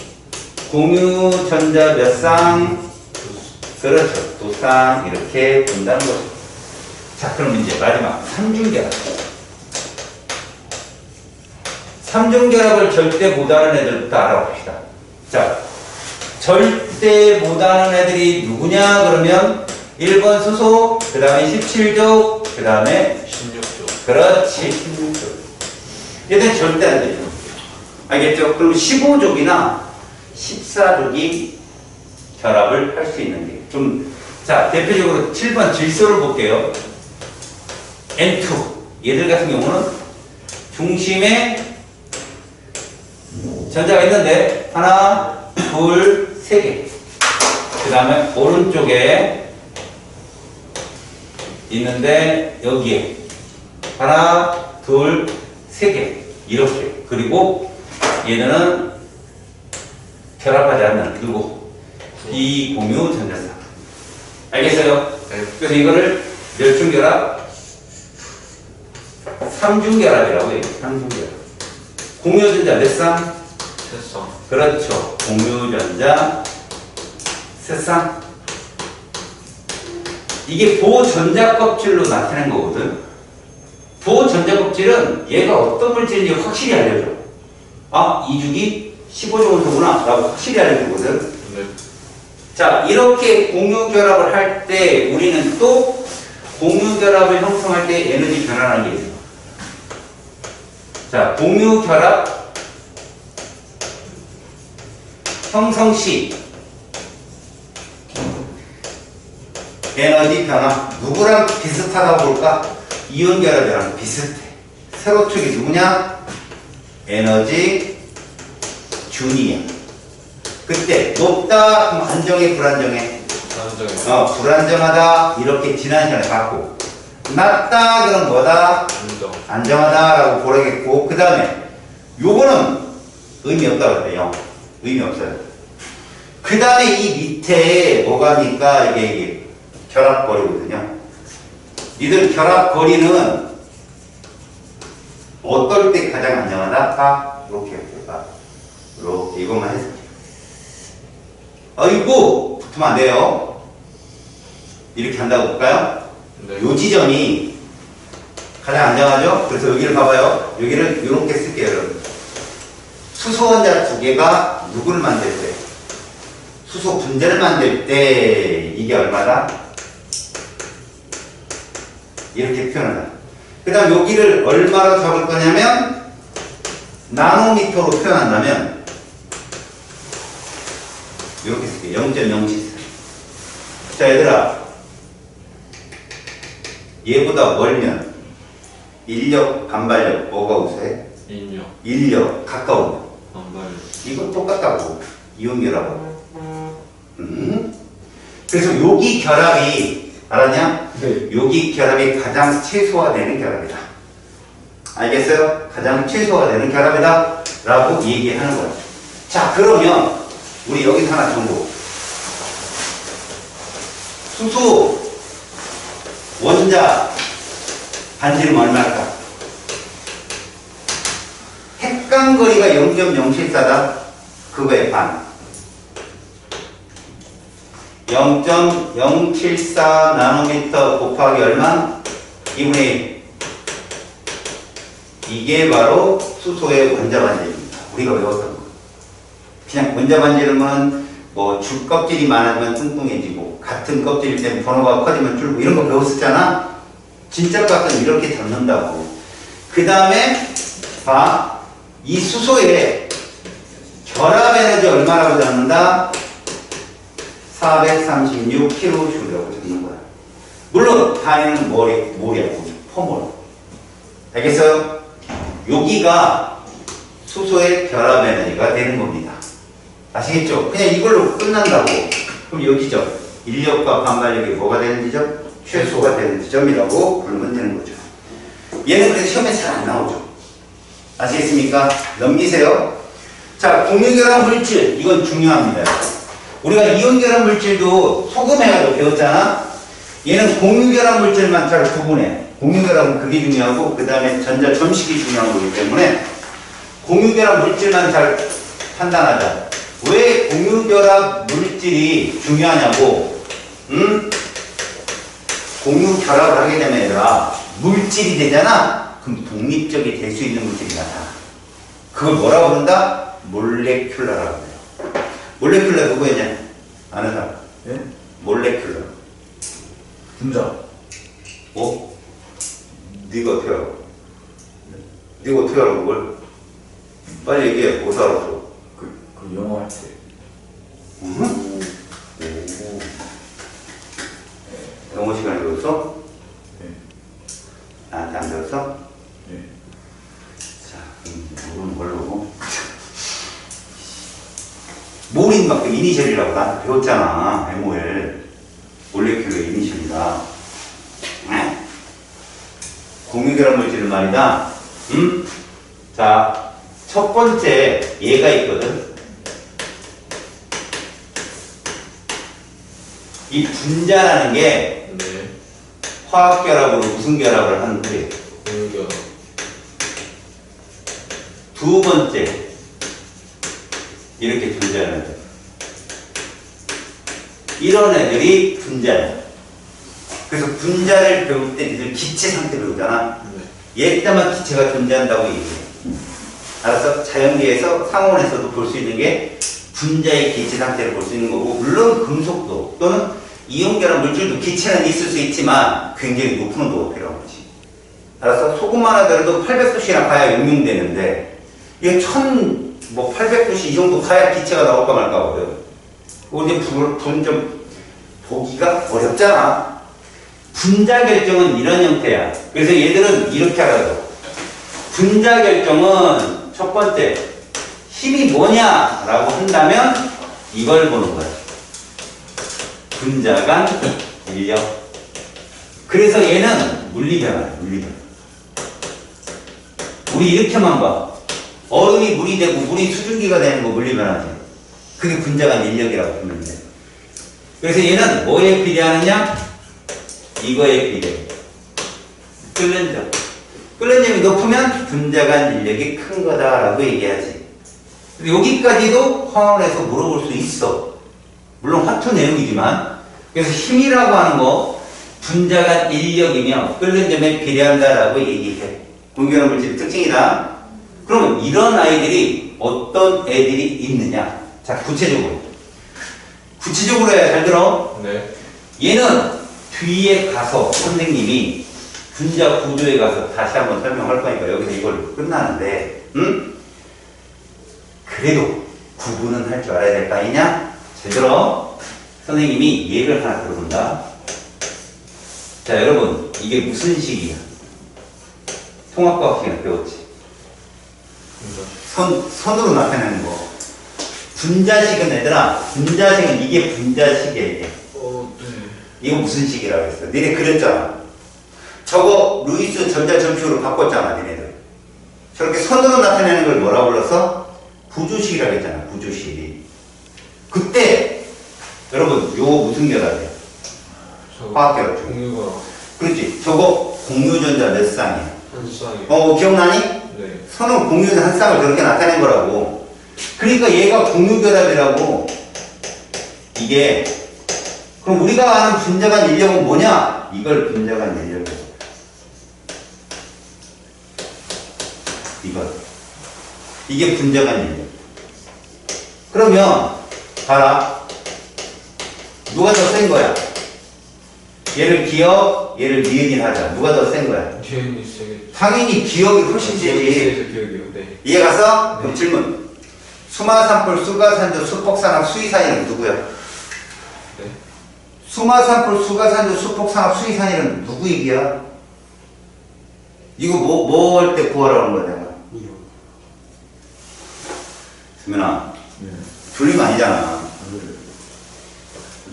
공유 전자 몇 쌍? 그렇죠. 두 쌍 이렇게 본다는 거죠. 자, 그럼 이제 마지막 삼중결합. 삼중결합을 절대 못하는 애들부터 알아봅시다. 자, 절대 못하는 애들이 누구냐 그러면 1번 수소, 그 다음에 17족, 그 다음에 16쪽. 그렇지 16족. 얘들 절대 안 되죠. 알겠죠? 그리고 15족이나 14족이 결합을 할 수 있는 게 좀, 자, 대표적으로 7번 질소를 볼게요. N2. 얘들 같은 경우는 중심에 전자가 있는데, 하나, 둘, 세 개. 그 다음에 오른쪽에 있는데, 여기에. 하나, 둘, 3개. 이렇게. 그리고 얘는 결합하지 않는 누구? 비공유 전자쌍. 알겠어요? 네. 그래서 이거를 몇 중 결합? 3중 결합이라고 해요. 3중 결합. 공유전자 몇 쌍? 세상. 그렇죠. 공유전자 세 쌍. 이게 보전자 껍질로 나타낸 거거든. 보전자 껍질은 얘가 어떤 물질인지 확실히 알려줘. 아, 이 주기 15종원소구나 라고 확실히 알려주거든. 네. 자, 이렇게 공유결합을 할 때 우리는 또 공유결합을 형성할 때 에너지 변화라는 게 있어. 자, 공유결합 형성 시 에너지 변화 누구랑 비슷하다고 볼까? 이온결합이랑 비슷해. 세로축이 누구냐? 에너지 준이야. 그때 높다 그럼 안정해 불안정해? 안정해. 불안정하다 이렇게 지난 시간에 봤고, 낮다 그럼 뭐다? 안정. 안정하다라고 보라겠고, 그 다음에 요거는 의미 없다고 그랬대요. 의미 없어요. 그 다음에 이 밑에 뭐가니까 이게 결합거리거든요. 니들 결합거리는 어떨 때 가장 안정하다? 봐. 이렇게 해볼까? 이렇게 이것만 해서. 아이고 붙으면 안 돼요. 이렇게 한다고 볼까요? 네. 요 지점이 가장 안정하죠? 그래서 여기를 봐봐요. 여기를 이렇게 쓸게요, 여러분. 수소 원자 두 개가 누구를 만들 때? 수소 분자를 만들 때 이게 얼마다? 이렇게 표현한다. 그 다음 여기를 얼마로 잡을 거냐면 나노미터로 표현한다면 이렇게 쓸게요. 0.074. 자, 얘들아, 얘보다 멀면 인력, 반발력 뭐가 우세해? 인력. 인력, 가까운 반발. 이건 똑같다고. 이온결합하고. 그래서 여기 결합이 알았냐? 네. 여기 결합이 가장 최소화되는 결합이다. 알겠어요? 가장 최소화되는 결합이다 라고 얘기하는 거야. 자, 그러면 우리 여기서 하나 정보. 수소 원자 반지름 얼마일까? 핵간거리가 0.074다. 그거의 반. 0.074 나노미터 곱하기 얼마? 2분의 1. 이게 바로 수소의 원자 반지름입니다. 우리가 외웠던 거. 그냥 원자 반지름은 뭐 줄 껍질이 많으면 뚱뚱해지고 같은 껍질일 때는 번호가 커지면 줄고 이런 거 배웠었잖아. 진짜 값은 이렇게 잡는다고. 그 다음에 봐. 이 수소의 결합 에너지 얼마라고 잡는다? 436kJ라고 적는 거야. 물론 단위는 뭐야? 폴몰. 알겠어요? 여기가 수소의 결합 에너지가 되는 겁니다. 아시겠죠? 그냥 이걸로 끝난다고. 그럼 여기죠. 인력과 반발력이 뭐가 되는 지점? 최소가 되는 지점이라고 부르면 되는 거죠. 얘는 그래서 시험에 잘 안 나오죠. 아시겠습니까? 넘기세요. 자, 공유결합 물질. 이건 중요합니다. 우리가 이온결합 물질도 소금해가지고 배웠잖아. 얘는 공유결합 물질만 잘 구분해. 공유결합은 그게 중요하고 그 다음에 전자 점식이 중요한 거기 때문에 공유결합 물질만 잘 판단하자. 왜 공유결합 물질이 중요하냐고. 공유결합을 하게 되면 얘들아 물질이 되잖아. 그럼 독립적이 될 수 있는 물질이 나타나. 그걸 뭐라고 부른다? 몰레큘러라고 해요. 몰레큘러 누구였냐? 아는 사람? 예? 몰레큘러. 분자. 어? 네가 어떻게 알아? 네가 어떻게 알아 그걸? 빨리 얘기해. 어디서 알았어? 그 영어 할 때. 오. 영어 시간에 배웠어? 네. 나한테 안 배웠어? 네. 자, 모르는 걸로. 몰인 막 이니셜이라고 나한테 배웠잖아. MOL. 몰레큘러 이니셜이다. 공유결합 물질은 말이다. 자, 첫 번째 얘가 있거든. 이 분자라는 게 네. 화학결합으로 무슨 결합을 하는 거예요? 공유결합. 두 번째 이렇게 분자는 애들. 이런 애들이 분자야. 그래서 분자를 배울 때 니들 기체 상태 배우잖아. 네. 얘때만 기체가 존재한다고 얘기해. 알았어? 자연계에서 상온에서도 볼 수 있는 게 분자의 기체 상태를 볼 수 있는 거고, 물론 금속도 또는 이온결합 물질도 기체는 있을 수 있지만 굉장히 높은 온도가 필요한 거지. 알았어? 소금만 하더라도 800도씨나 가야 용융되는데 이게 800도씨 이 정도 가야 기체가 나올까 말까 하거든. 근데 불은 좀 보기가 어렵잖아. 분자 결정은 이런 형태야. 그래서 얘들은 이렇게 하라고. 분자 결정은 첫 번째 힘이 뭐냐라고 한다면 이걸 보는 거야. 분자 간 인력. 그래서 얘는 물리변화야. 물리변화. 우리 이렇게만 봐. 얼음이 물이 되고 물이 수증기가 되는 거 물리변화지. 그게 분자 간 인력이라고 보면 돼. 그래서 얘는 뭐에 비례하느냐? 이거에 비례해. 끓는 점. 끓는 점이 높으면 분자 간 인력이 큰 거다라고 얘기하지. 여기까지도 화원에서 물어볼 수 있어. 물론 화투 내용이지만. 그래서 힘이라고 하는 거 분자 간 인력이며 끓는 점에 비례한다라고 얘기해. 공유결합 물질의 특징이다. 그러면 이런 아이들이 어떤 애들이 있느냐? 자, 구체적으로 해야 잘 들어. 네. 얘는 뒤에 가서 선생님이 분자 구조에 가서 다시 한번 설명할 거니까 여기서 이걸 끝나는데, 그래도 구분은 할 줄 알아야 될 거 아니냐? 잘 들어. 선생님이 예를 하나 들어본다. 자, 여러분, 이게 무슨 식이야? 통합과학 시간에 배웠지? 선으로 나타내는 거. 분자식은 얘들아, 분자식은 이게 분자식이야, 이게. 네. 이거 무슨 식이라고 했어? 니네 그렸잖아. 저거 루이스 전자점식으로 바꿨잖아, 니네들. 저렇게 선으로 나타내는 걸 뭐라고 불렀어? 부조식이라고 했잖아, 부조식. 그때 여러분 요거 무슨 결합이야? 화학결합 중. 공유결합. 그렇지. 저거 공유전자 몇 쌍이야? 한 쌍이. 기억나니? 네. 선은 공유전 한 쌍을 저렇게 나타낸 거라고. 그러니까 얘가 공유결합이라고. 이게 그럼 우리가 아는 분자 간 인력은 뭐냐? 이걸 분자 간 인력이야. 이게 분자 간 인력. 그러면 봐라. 누가 더 센 거야? 얘를 기억, 얘를 니은인 하자. 누가 더 센 거야? 기억이 세겠죠. 당연히 기억이 훨씬 세지. 기억이요. 네. 이해 갔어? 네. 그럼 질문. 수마산불, 수가산조, 수폭산업, 수위산이는 누구야? 네. 수마산불, 수가산조, 수폭산업, 수위산이는 누구 얘기야? 이거 뭐 할 때 구하라는 거야, 내가? 수민아, 네. 줄림 아니잖아.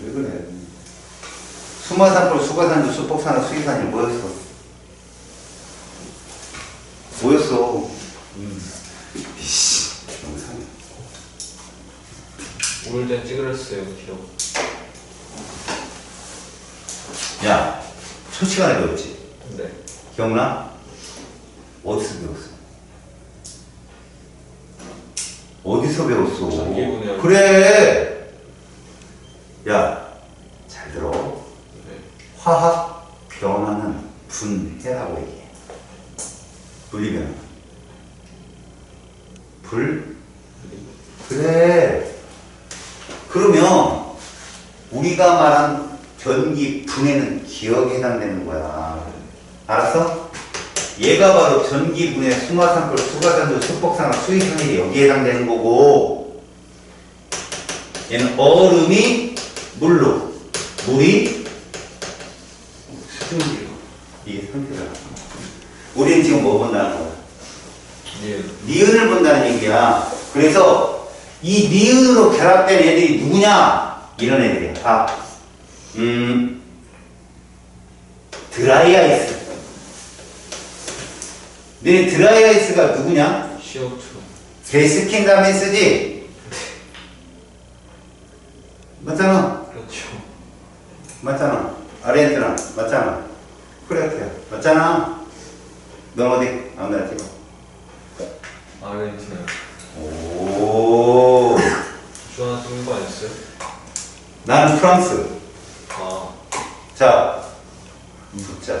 왜 그래? 수마산불, 수가산조, 수폭산업, 수위산이 뭐였어? 뭐였어? 이씨, 영상이. 오늘 전 찌그렸어요. 기억. 야, 첫 시간에 배웠지? 네. 기억나? 어디서 배웠어? 어디서 배웠어? 전기분해. 그래! 야, 잘 들어. 네. 화학 변화는 분해라고 얘기해. 분리변화. 그래. 그러면 우리가 말한 전기 분해는 기억에 해당되는 거야. 알았어? 얘가 바로 전기 분해, 수마산불, 수가산조, 수폭산업, 수위산이 여기에 해당되는 거고, 얘는 얼음이 물로, 물이 수증기로. 이게 상태가. 우리는 지금 뭐 본다는 거야? 니은. 니은을 본다는 얘기야. 그래서 이 니은으로 결합된 애들이 누구냐? 이런 애들이야. 다. 드라이 아이스. 내 드라이 아이스가 누구냐? CO2. 데스킨다민스지? 맞잖아. 그렇죠. 맞잖아. 아르헨티나. 맞잖아. 크로아티아. 맞잖아. 넌 어디? 아무나 찍어. 아르헨티나. 오. 주하나 찍는 거 아니었어요? 나는 프랑스. 아, 자, 붙자.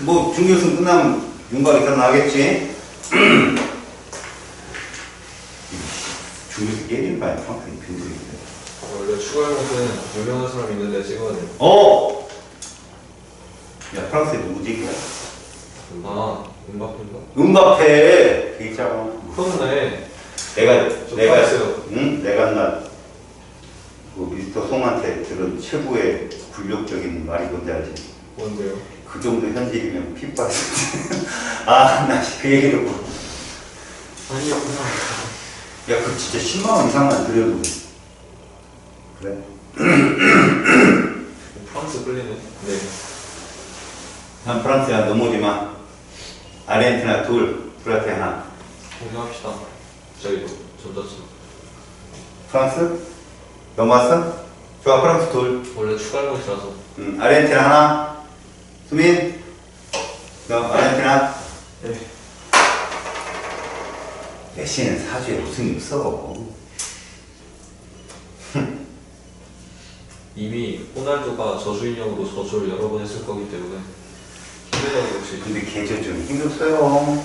뭐 준결승 끝나면 윤곽이 드러나겠지? 준결승 깨지는 거 아니야? 프랑스는 빈들인데. 원래 추가 영상은 유명한 사람 있는데 찍어야 돼요. 어! 야, 프랑스에 누구지? 아, 음바페인가? 음바페. 되게 작아. 그렇네. 내가 봤어요. 응? 내가 그 미스터 송한테 들은 최고의 굴욕적인 말이 뭔지 알지? 뭔데요? 그 정도 현질이면 핏발. 아, 나 그 얘기 듣고. 아니었구나. 야, 그 진짜 10만 원 이상만 들여도. 그래? 프랑스 끌리네. 네. 난 프랑스야, 넘어오지 마. 아르헨티나 둘, 크로아티아 하나. 공유합시다. 저희도 전자책. 프랑스? 넘어왔어? 좋아, 프랑스 둘. 원래 추가 영상이라서. 아르헨티나 하나. 수민? 너 아르헨티나? 네. 메시는 사주에 우승이 없어. 이미 호날두가 저주인형으로 저주를 여러 번 했을 거기 때문에 힘들다고 역시. 근데 개저 좀 힘들었어요.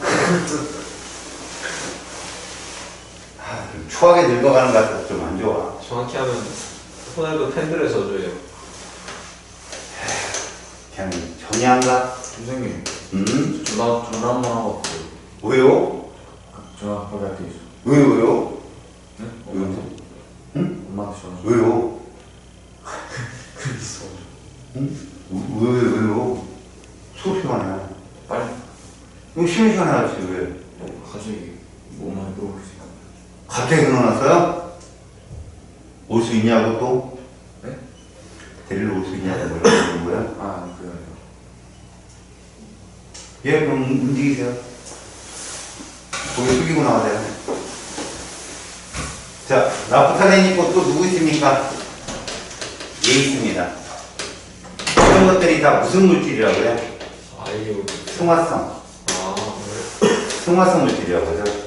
좀 추하게 늙어가는 것 같아서 좀 안 좋아. 정확히 하면 호날두 팬들의 저주예요. 그냥 전야인가? 선생님, 응? 전화 한번 하고 갈게요. 왜요? 전화 거기 할게 있어. 왜요? 네? 왜요? 응? 엄마한테 전화. 왜요? 그랬어. 응? 왜요? 수업 시간에. 빨리. 이거 쉬는 시간에 하지, 왜? 갑자기 뭐만 물어보세요. 갑자기 일어났어요? 올 수 있냐고 또? 네? 데리러 올 수 있냐고 물어보는 거야? 아, 그게 아니라. 예, 그럼 움직이세요. 고개 숙이고 나와세요. 자, 나프탈렌 있고 또 누구 있습니까? 얘 있습니다. 이런 것들이 다 무슨 물질이라고요? 아이유. 승화성. 아, 승화성 물질이라고 하죠.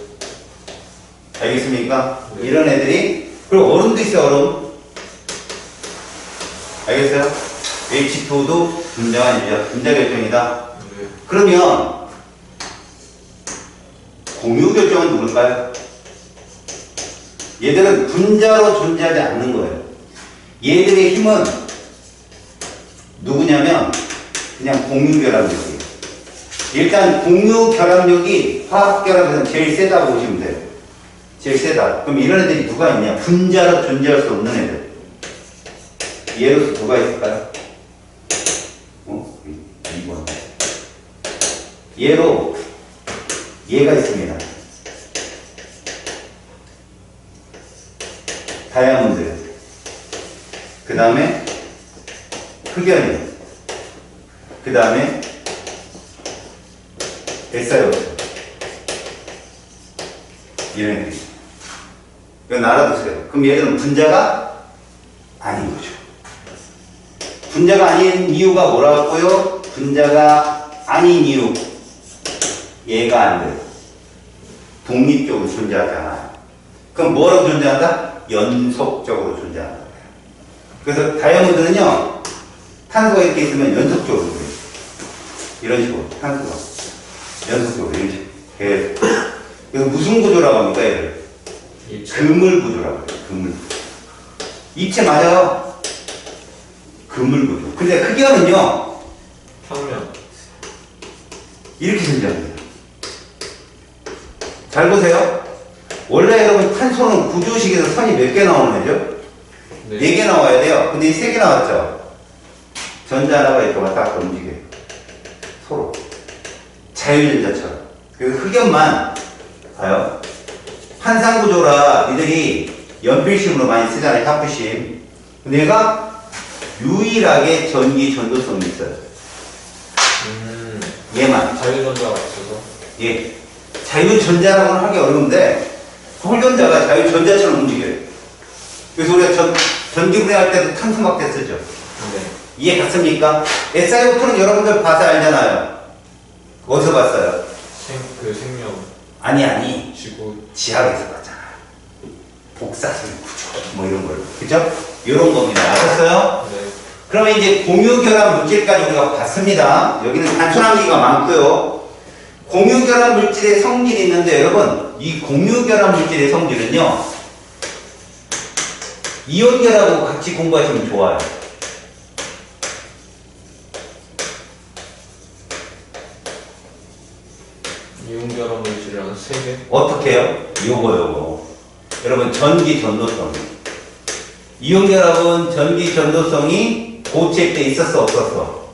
알겠습니까? 네. 이런 애들이, 그리고 얼음도 있어요, 얼음. 알겠어요? H2도 분자가 분자 결정이다. 네. 그러면 공유 결정은 누굴까요? 얘들은 분자로 존재하지 않는 거예요. 얘들의 힘은 누구냐면 그냥 공유 결합력이에요. 일단 공유 결합력이 화학 결합에서는 제일 세다고 보시면 돼요. 제일 세다. 그럼 이런 애들이 누가 있냐? 분자로 존재할 수 없는 애들. 얘로서 누가 있을까요? 2번. 얘로 얘가 있습니다. 다이아몬드. 그 다음에 흑연이. 그 다음에 SiO2. 이런 애들이. 이건 알아두세요. 그럼 얘들은 분자가 아닌 거죠. 분자가 아닌 이유가 뭐라고요? 분자가 아닌 이유. 얘가 안 돼. 독립적으로 존재하지 않아요. 그럼 뭐라고 존재한다? 연속적으로 존재한다. 그래서 다이아몬드는요, 탄소가 이렇게 있으면 연속적으로 그래요. 이런 식으로, 탄소가. 연속적으로, 이런 식으로. 그래서 무슨 구조라고 합니까, 얘를? 그물 구조라고 해요, 그물 구조. 입체 맞아요. 그물 구조. 근데 흑연은요, 평면. 이렇게 존재합니다. 잘 보세요. 원래 여러분 탄소는 구조식에서 선이 몇 개 나오는 거죠? 네. 4개 나와야 돼요. 근데 3개 나왔죠? 전자 하나가 이렇게 왔다 갔다 움직여요. 서로. 자유전자처럼. 그래서 흑연만, 봐요. 환상구조라 니들이 연필심으로 많이 쓰잖아요. 하프심. 근데 얘가 유일하게 전기 전도성이 있어요. 얘만. 자유전자가 있어서. 예. 자유전자라고는 하기 어려운데 홀전자가 자유전자처럼 움직여요. 그래서 우리가 전기분해할 때도 탄수막대 쓰죠. 네. 이해 갔습니까? SiO2는 여러분들 봐서 알잖아요. 어디서 봤어요? 생명, 아니 지구. 지하에서 봤잖아. 복사술 구조 뭐 이런 걸로. 그죠? 이런 겁니다. 아셨어요? 네. 그러면 이제 공유결합 물질까지 우리가 봤습니다. 여기는 단순함기가 많고요. 공유결합 물질의 성질이 있는데 여러분 이 공유결합 물질의 성질은요 이온결합하고 같이 공부하시면 좋아요. 이온결합 물질이라는 세 개. 어떻게 해요? 요거 여러분 전기 전도성 이온결합은 전기 전도성이 고체일 때 있었어 없었어?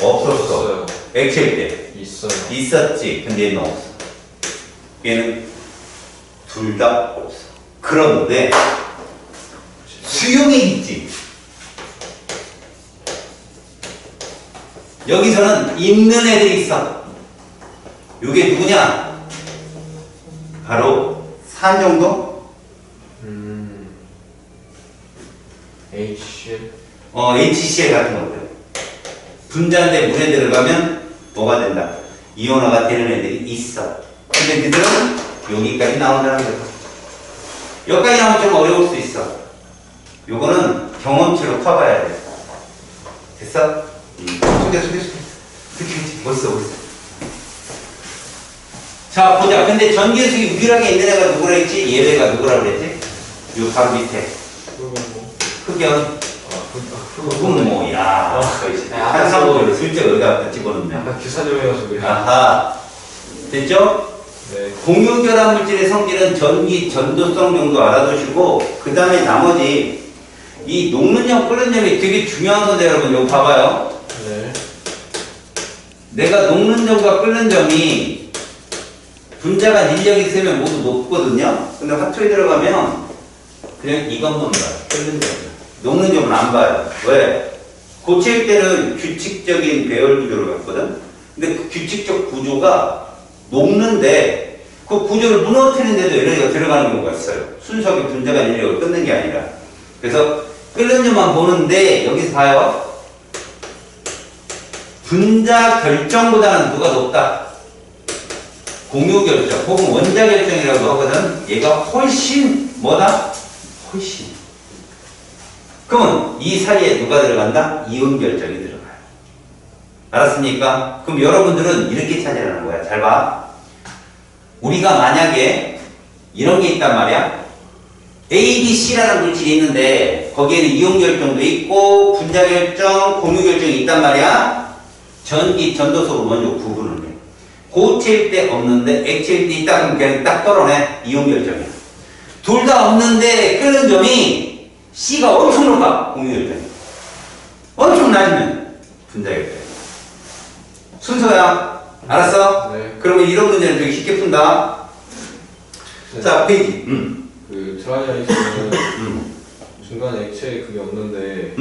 없었어. 없어요. 액체일 때 있어요. 있었지. 근데 얘는 없어. 얘는 둘 다 없어. 그런데 수용이 있지. 여기서는 있는 애들이 있어. 요게 누구냐? 바로 산 정도? HCl. HCl 같은 것들. 분자인데 물에 들어가면 뭐가 된다? 이온화가 되는 애들이 있어. 근데 니들은 여기까지 나온다는 거죠. 여기까지 나오면 좀 어려울 수 있어. 요거는 경험치로 커봐야 돼. 됐어? 소개. 그치. 멋있어. 자, 보자. 근데 전기계속이 유일하게 있는 애가 누구라 했지? 얘가 누구라 그랬지? 요 바로 밑에. 그건 뭐? 흑연. 그건 그건 뭐, 야. 한 사람을 슬쩍 여기다 집어넣네. 약간 기사님 해가지고 그래. 아하. 됐죠? 네. 공유결합 물질의 성질은 전기 전도성 정도 알아두시고, 그 다음에 나머지 이 녹는 점, 끓는 점이 되게 중요한 건데, 여러분, 이거 봐봐요. 네. 내가 녹는 점과 끓는 점이 분자가 인력이 있으면 모두 높거든요. 근데 화초에 들어가면 그냥 이것만 봐요. 끓는 점. 녹는 점은 안 봐요. 왜? 고체일 때는 규칙적인 배열 구조를 갖거든. 근데 그 규칙적 구조가 녹는데 그 구조를 무너뜨리는데도 에너지가 들어가는 경우가 있어요. 순수하게 분자가 인력을 끊는 게 아니라. 그래서 끓는 점만 보는데 여기서 봐요. 분자 결정보다는 누가 높다? 공유 결정 혹은 원자 결정이라고 하거든. 얘가 훨씬 뭐다? 훨씬. 그러면 이 사이에 누가 들어간다? 이온 결정이 들어가요. 알았습니까? 그럼 여러분들은 이렇게 찾으라는 거야. 잘 봐. 우리가 만약에 이런 게 있단 말이야. A, B, C라는 물질이 있는데 거기에는 이온 결정도 있고 분자 결정, 공유 결정이 있단 말이야. 전기, 전도속으로 먼저 구분을 해. 고체일 때 없는데 액체일 때 있다 그러면 그냥 딱 떨어내. 이온 결정이야. 둘 다 없는데 끓는 점이 C가 엄청 높아. 공유 결정이. 엄청 낮으면 분자 결정. 순서야. 알았어? 네. 그러면 이런 문제는 되게 쉽게 푼다. 네. 자, 페이지. 그 드라이아이스는 중간에 액체에 그게 없는데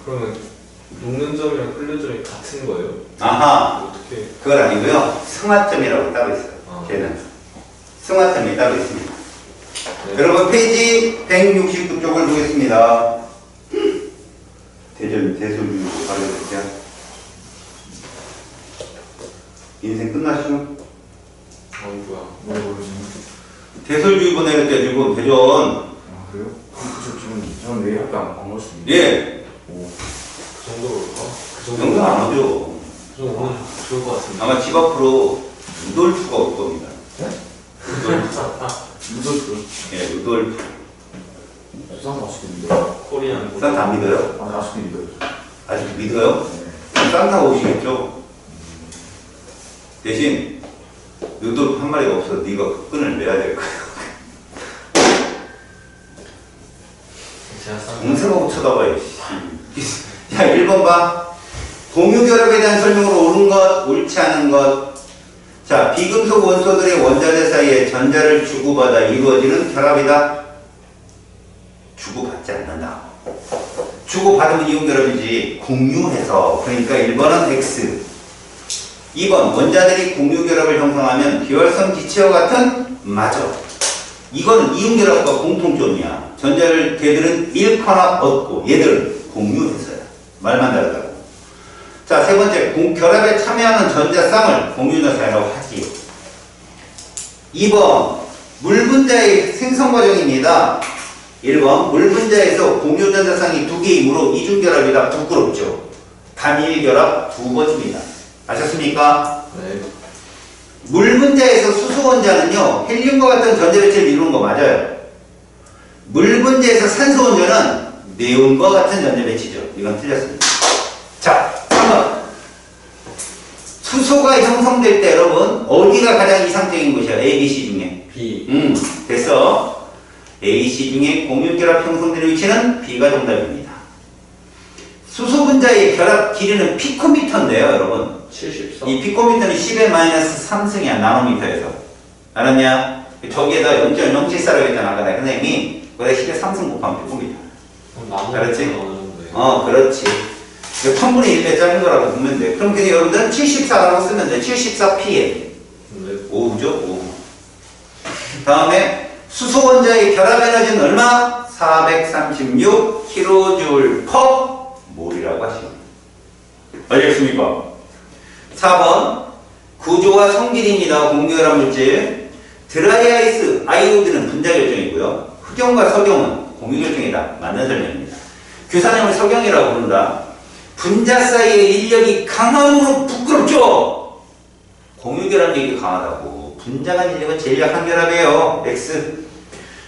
그러면 녹는 점이랑 끓는 점이 같은 거예요? 아하. 어떻게? 그건 아니고요. 승화점이라고 따로 있어요. 아. 걔는. 승화점이 따로 있습니다. 네. 여러분, 페이지 169쪽을 보겠습니다. 대소유 바로 볼게요. 인생 끝나시면? 뭐야? 대설주의 보내는 때 지금 대전. 아 그래요? 저는 내일 학교 안 갔습니다. 예. 오. 그 정도로 올까? 그 정도 안 오죠. 그 정도 오면 좋을 것 같습니다. 아마 집 앞으로 루돌프가 올 겁니다. 네? 루돌프. 루돌프. 예, 루돌프. 수상 맛있겠는데. 코리안. 산타 안 믿어요? 아 맛있게 믿어요. 아직 믿어요? 네. 산타 오시겠죠? 대신 루돌프 한 마리가 없어서 네가 그 끈을 매야 될 거야. 제가 싼 공세하고 쳐다봐요. 자, 1번 봐. 공유결합에 대한 설명으로 옳은 것, 옳지 않은 것. 자, 비금속 원소들의 원자재 사이에 전자를 주고받아 이루어지는 결합이다. 주고받지 않는다. 주고받으면 이온결합이지. 공유해서. 그러니까 1번은 X, 2번 원자들이 공유결합을 형성하면 비활성 기체와 같은 맞아. 이거는 이온결합과 공통점이야. 전자를 걔들은 잃거나 얻고 얘들은 공유했어요. 말만 다르다고. 자, 세 번째 결합에 참여하는 전자쌍을 공유전자쌍이라고 하지요. 2번 물분자의 생성 과정입니다. 1번 물분자에서 공유전자쌍이 두 개이므로 이중결합이다. 부끄럽죠. 단일결합 두 번입니다. 아셨습니까? 네. 물분자에서 수소원자는요 헬륨과 같은 전자배치를 이루는 거 맞아요. 물분자에서 산소원자는 네온과 같은 전자배치죠. 이건 틀렸습니다. 자, 3번 수소가 형성될 때 여러분 어디가 가장 이상적인 곳이야? A, B, C 중에 B. 됐어. A, C 중에 공유결합 형성되는 위치는 B가 정답입니다. 수소 분자의 결합 길이는 피코미터인데요, 여러분. 74. 이 피코미터는 10의 마이너스 3승이야, 나노미터에서. 알았냐? 저기에다 0.074라고 했잖아, 아까 내가 선생님이. 거기다 10의 3승 곱하면 피코미터. 그렇지? 그렇지. 1000분의 1배 작은 거라고 보면 돼. 그럼 그냥 여러분들은 74라고 쓰면 돼. 74pm. 네. 5죠? 5. 다음에 수소 원자의 결합 에너지는 얼마? 436 kJ per 몰이라고 하시면 알겠습니까? 4번 구조와 성질입니다. 공유결합 물질. 드라이아이스, 아이오드는 분자 결정이고요. 흑연과 석영은 공유 결정이다. 맞는 설명입니다. 규산염을 석영이라고 부른다. 분자 사이의 인력이 강함으로 부끄럽죠? 공유결합력이 강하다고. 분자 간 인력은 제일 약한 결합이에요. X.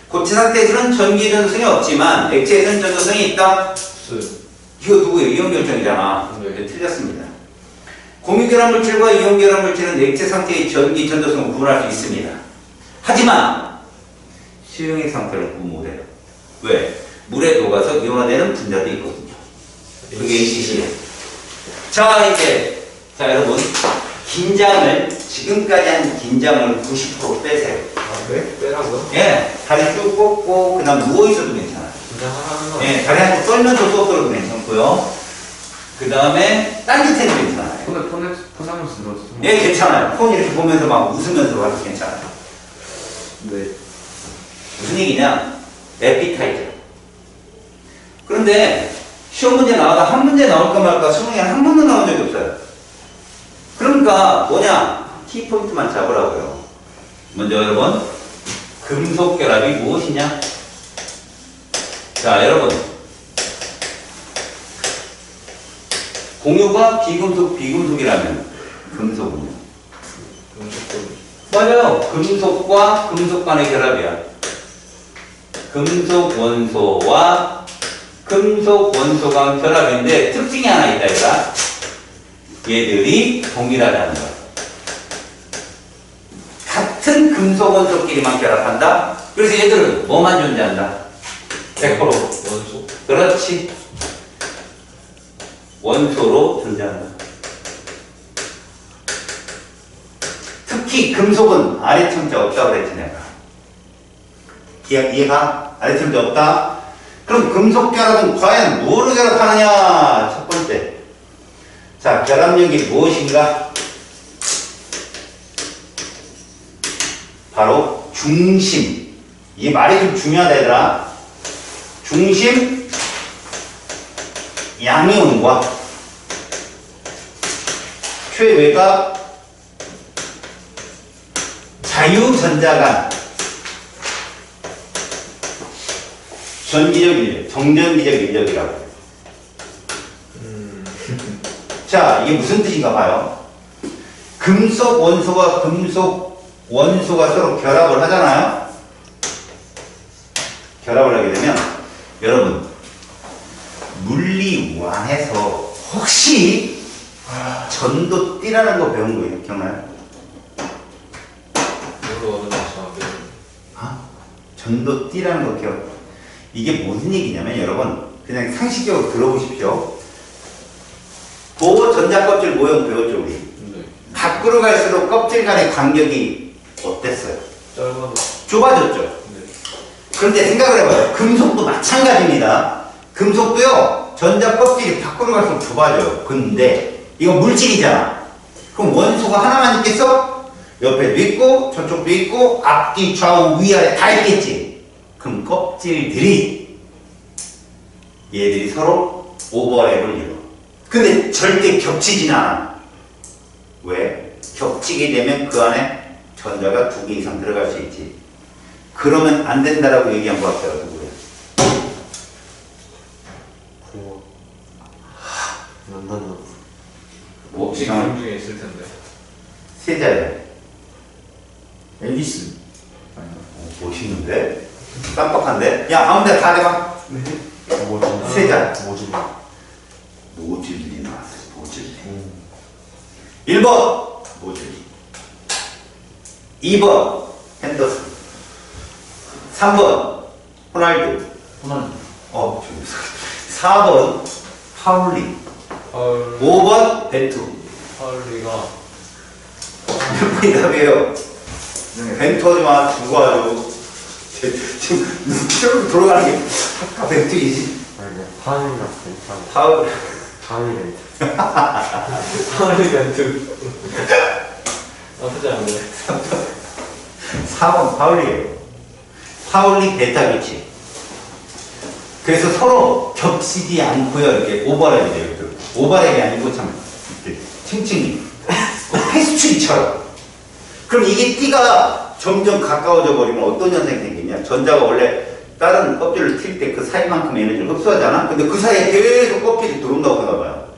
고체 상태에서는 전기 전도성이 없지만 액체에서는 전도성이 있다. 이거 누구예요? 이온 결정이잖아. 네. 틀렸습니다. 공유결합 물질과 이온결합 물질은 액체 상태의 전기 전도성을 구분할 수 있습니다. 하지만 수용액 상태를 구분 못해요. 왜? 물에 녹아서 이온화되는 분자도 있거든요. 그게 HCl. 자, 여러분 긴장을 지금까지 한 긴장을 90% 빼세요. 아, 네? 빼라고요? 예, 다리 쭉 뻗고 그다음 누워 있어도 괜찮아요. 그냥 하는 거. 예, 다리 한쪽 떨면서 수업 들어도 괜찮고요. 그 다음에 딴짓해도 괜찮아요. 포상을 들었어. 예, 괜찮아요. 폰 이렇게 보면서 막 웃으면서 와도 괜찮아요. 네. 무슨 얘기냐? 에피타이저. 그런데 시험 문제 나와도 한 문제 나올까 말까 수능에 한 번도 나온 적이 없어요. 그러니까 뭐냐? 키포인트만 잡으라고요. 먼저 여러분, 금속 결합이 무엇이냐? 자, 여러분. 공유가 비금속이라면 금속은요? 맞아요. 금속과 금속 간의 결합이야. 금속 원소와 금속 원소가 결합인데 특징이 하나 있다, 얘들아. 얘들이 동일하다는 거야. 같은 금속 원소끼리만 결합한다. 그래서 얘들은 뭐만 존재한다? 100% 원소. 그렇지. 원소로 존재한다. 특히 금속은 아래층자 없다고 그랬지 내가. 이해가? 아래층자 없다? 그럼 금속 결합은 과연 뭐로 결합하느냐? 첫 번째. 자, 결합력이 무엇인가? 바로 중심. 이 말이 좀 중요하다 얘들아. 중심 양이온과 최외각 자유전자 간 전기적 인력, 정전기적 인력이라고. 자, 이게 무슨 뜻인가 봐요. 금속 원소와 금속 원소가 서로 결합을 하잖아요. 결합을 하게 되면 여러분 물리완에서 혹시 전도띠라는 거 배운 거 기억나요? 뭘로 하는 거죠? 전도띠라는 거 기억. 이게 무슨 얘기냐면 여러분 그냥 상식적으로 들어보십시오. 전자 껍질 모형 배웠죠 우리. 네. 밖으로 갈수록 껍질 간의 간격이 어땠어요? 짧아도. 좁아졌죠. 네. 그런데 생각을 해봐요. 금속도 마찬가지입니다. 금속도요 전자 껍질이 밖으로 갈수록 좁아져요. 근데 이거 물질이잖아. 그럼 원소가 하나만 있겠어? 옆에도 있고 저쪽도 있고 앞뒤 좌우 위아래 다 있겠지. 그럼 껍질들이 얘들이 서로 오버랩을 이뤄. 근데 절대 겹치진 않아. 왜? 겹치게 되면 그 안에 전자가 2개 이상 들어갈 수 있지. 그러면 안 된다라고 얘기한 과학자가 누구야? 부모. 만나는. 혹시 그런 중에 있을 텐데. 세자야. 에디슨. 멋있는데? 깜빡한데? 야, 아무데나 다 대봐. 모질리. 세자. 모질리. 모질리 나왔어. 모질리. 1번 모질리. 2번 핸더슨. 3번 호날두. 호날두. 4번 파울리. 5번 베투. 파울리가 몇 번이 답이에요? 벤투 하지 마. 죽어가지고. 지금 피로로 돌아가는 게 아까 벤투이지. 아니, 파울이 같아. 파울. 파울이 렌트. 파울리 멘트. 나쁘지 않네. 4번 파울리예요. 파울리 베타 교치. 그래서 서로 겹치지 않고요. 이렇게 오버랩이 돼요. 오버랩이 아니고 참 이렇게 층층이 페스츄리처럼. 그럼 이게 띠가 점점 가까워져 버리면 어떤 현상이 생기냐? 전자가 원래 다른 껍질을 튈 때 그 사이만큼 에너지를 흡수하잖아? 근데 그 사이에 계속 껍질이 들어온다고 생각해봐요.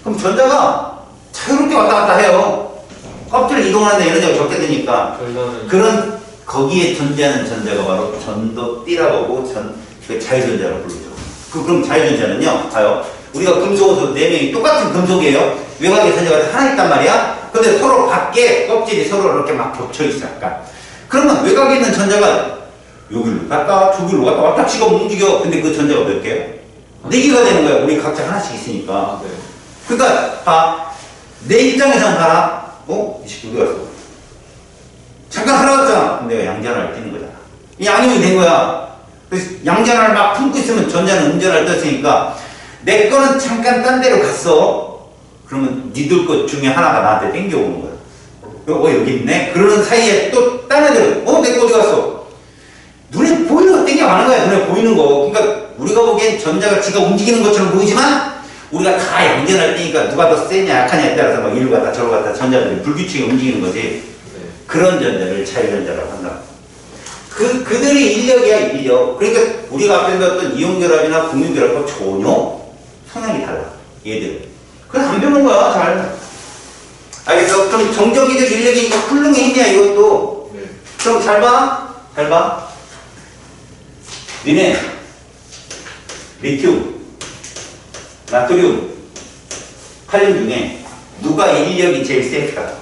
그럼 전자가 자유롭게 왔다 갔다 해요. 껍질을 이동하는데 에너지가 적게 되니까. 결론은 그런 거기에 존재하는 전자가 바로 전도띠라고 하고 그 자유전자라고 부르죠. 그럼 자유전자는요, 봐요. 우리가 금속에서 4명이 똑같은 금속이에요. 외곽에 전자가 하나 있단 말이야. 근데 서로 밖에 껍질이 서로 이렇게 막 겹쳐 있어, 약간. 그러면 외곽에 있는 전자가 여기로 갔다, 저기로 갔다, 왔다 치고 움직여. 근데 그 전자가 몇 개야? 4개가 되는 거야. 우리 각자 하나씩 있으니까. 네. 그러니까, 봐. 내 입장에서는 봐라. 이 새끼 어디 갔어? 잠깐 사라졌잖아. 그럼 내가 양전화를 끼는 거잖아. 이 양용이 된 거야. 그래서 양전화를 막 품고 있으면 전자는 음전화를 떴으니까 내 거는 잠깐 딴 데로 갔어. 그러면 니들 것 중에 하나가 나한테 땡겨오는 거야. 여기 있네? 그러는 사이에 또 딴 애들은 내 거 어디 갔어? 눈에 보이는 거 땡겨가는 거야. 눈에 보이는 거. 그러니까 우리가 보기엔 전자가 지가 움직이는 것처럼 보이지만 우리가 다 양전화를 띄니까 누가 더 세냐 약하냐에 따라서 막 이리로 갔다 저리로 갔다 전자들이 불규칙하게 움직이는 거지. 네. 그런 전자를 자유전자라고 한다. 그들의 인력이야, 인력. 그러니까 우리가 앞에 배웠던 이온결합이나 국민결합과 전혀 성향이 달라. 얘들은. 그래서 안 배우는 거야, 잘. 알겠어? 그럼 정적이적 인력이 훌륭해 힘이야, 이것도. 네. 그럼 잘 봐. 잘 봐. 니네, 리튬, 나트륨, 칼륨 중에 누가 인력이 제일 셀까?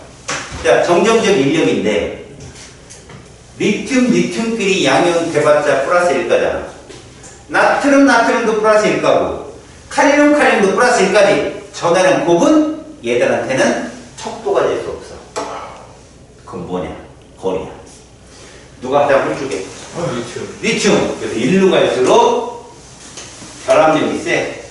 자, 정정적 인력인데, 리튬끼리 양이온 돼봤자 플러스 1가잖아. 나트륨도 플러스 1가고, 칼륨도 플러스 1가지. 전하는 곱은 얘들한테는 척도가 될 수 없어. 그건 뭐냐? 거리야. 누가 가장 훌륭해? 리튬. 그래서 일로 갈수록 결합력이 세.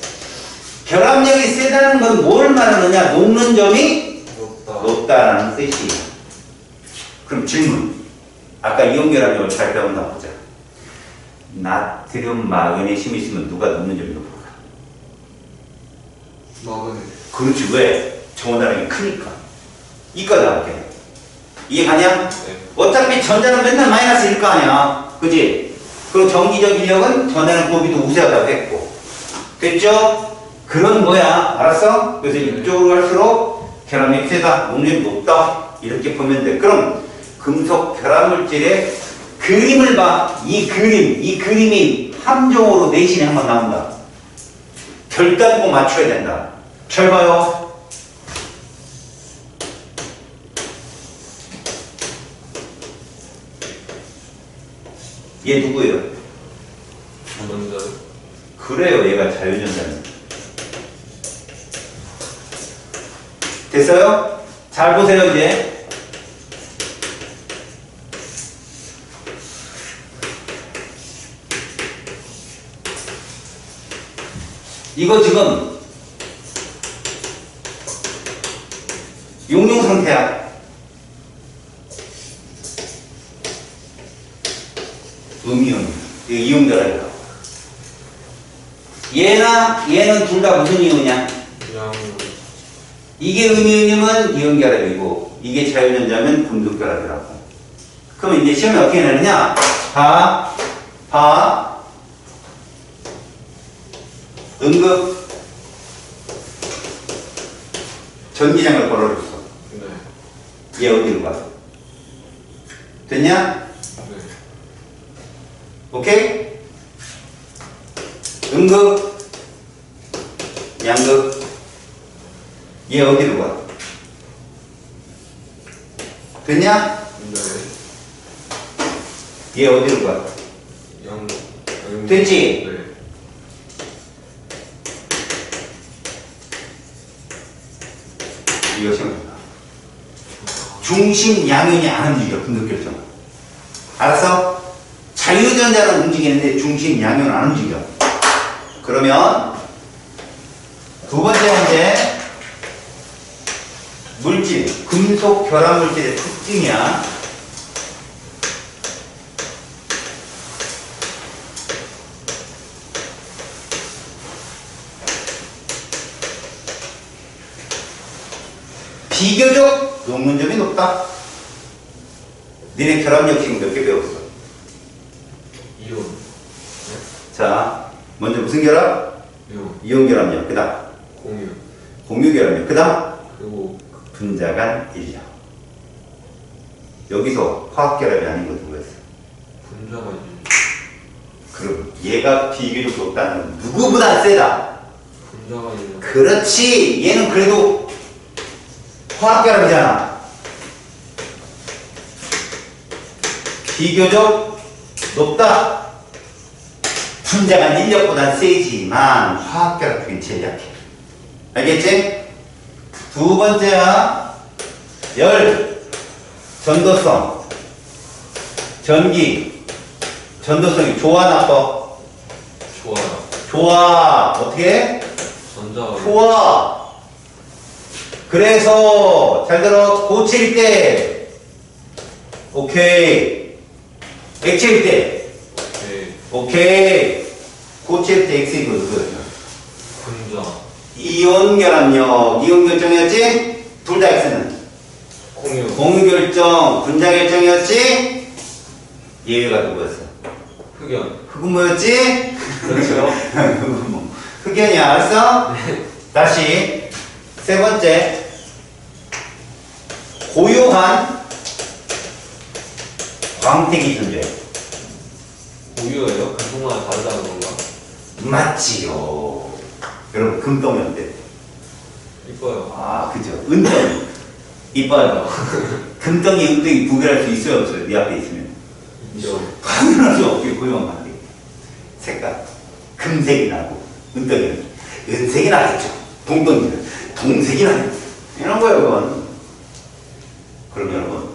결합력이 세다는 건 뭘 말하느냐? 녹는 점이 높다라는 뜻이에요. 그럼 질문. 아까 이온결합력을 잘 배운다 보자. 나트륨 마그네슘이 있으면 누가 녹는 점이 높을까? 마그네. 그렇지. 왜? 정원화량이 크니까. 이까지 나올게. 이해 가냐? 네. 어차피 전자는 맨날 마이너스일 거 아니야. 그지? 그리고 정기적 인력은 전에는 곱이 더 우세하다고 했고. 됐죠? 그런 거야. 알았어? 그래서 이쪽으로 갈수록 결합력이 세다. 녹률이 높다. 이렇게 보면 돼. 그럼 금속 결합물질의 그림을 봐. 이 그림이 함정으로 내신에 한번 나온다. 결단 꼭 맞춰야 된다. 잘 봐요. 얘 누구예요? 전자요? 그래요. 얘가 자유전자는. 됐어요? 잘 보세요 이제. 이거 지금 용융 상태야. 음이온. 이온 결합이야. 얘는 둘 다 무슨 이온이야? 그냥 이게 음이온이면 이온 결합이고 이게 자유전자면 금속 결합이라고. 그럼 이제 시험에 어떻게 내느냐? 봐. 응급 전기장을 걸어줬어. 네. 얘 어디로 가? 됐냐? 네. 오케이? 음극, 양극, 얘 어디로 가? 됐냐? 네. 얘 어디로 가? 됐지? 네. 이거 생각나. 중심 양면이 안 움직여, 분석결정. 알았어? 자유전자는 움직이는데 중심 양면은 안 움직여. 그러면 두 번째 문제. 물질, 금속 결합 물질의 특징이야. 비교적 녹는점이 높다. 니네 결합력 지금 몇 개 배웠어? 이온. 자, 먼저 무슨 결합? 이온. 이온 결합력. 그 다음 공유. 공유 결합력. 그 다음 그리고 분자간 인력. 여기서 화학 결합이 아닌 거 누구였어? 분자가 그럼 얘가 비교적 높다는 건 누구보다 세다. 분자가 있는. 그렇지. 얘는 그래도 화학 결합이잖아. 비교적 높다. 분자간 인력보다 세지만 화학 결합력이 제일 약해. 알겠지? 두 번째야. 열, 전도성, 전기, 전도성이 좋아 나빠? 좋아요. 좋아. 어떻게? 전자. 좋아. 그래서 잘 들어. 고체일 때 오케이. 액체일 때 네. 오케이. 고체일 때 X이고 분자. 이온 결합력. 이온 결정이었지? 둘 다 X는 공유. 공유 결정, 분자 결정이었지? 예외가 누구였어? 흑연. 흑은 뭐였지? 그렇죠. 흑은 뭐. 흑연이야. 알았어? 다시 세 번째. 고요한 광택이 존재해. 고유예요? 금속마다 다르다는 건가? 맞지요. 여러분 금덩이 어때? 이뻐요. 아 그죠. 은덩이 이뻐요. 금덩이 은덩이 구별할 수 있어요 없어요? 네 앞에 있으면 있죠. 당연하죠. 어떻게 고요한 광택. 색깔 금색이 나고 은덩이는 은색이 나겠죠. 동덩이는 동색이 나겠죠. 이런 거예요 그건. 그럼 여러분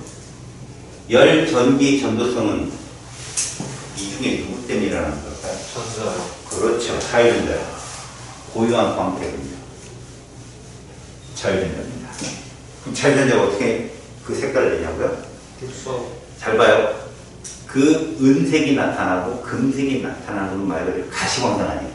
열, 전기, 전도성은 이 중에 누구 때문에 일어나는 걸까요? 전자요. 그렇죠. 자유전자요. 고유한 광택입니다. 자유전자입니다. 그럼 자유전자가 어떻게 그 색깔을 내냐고요? 흡수. 잘 봐요. 그 은색이 나타나고 금색이 나타나는 말 그대로 가시광선 아니에요.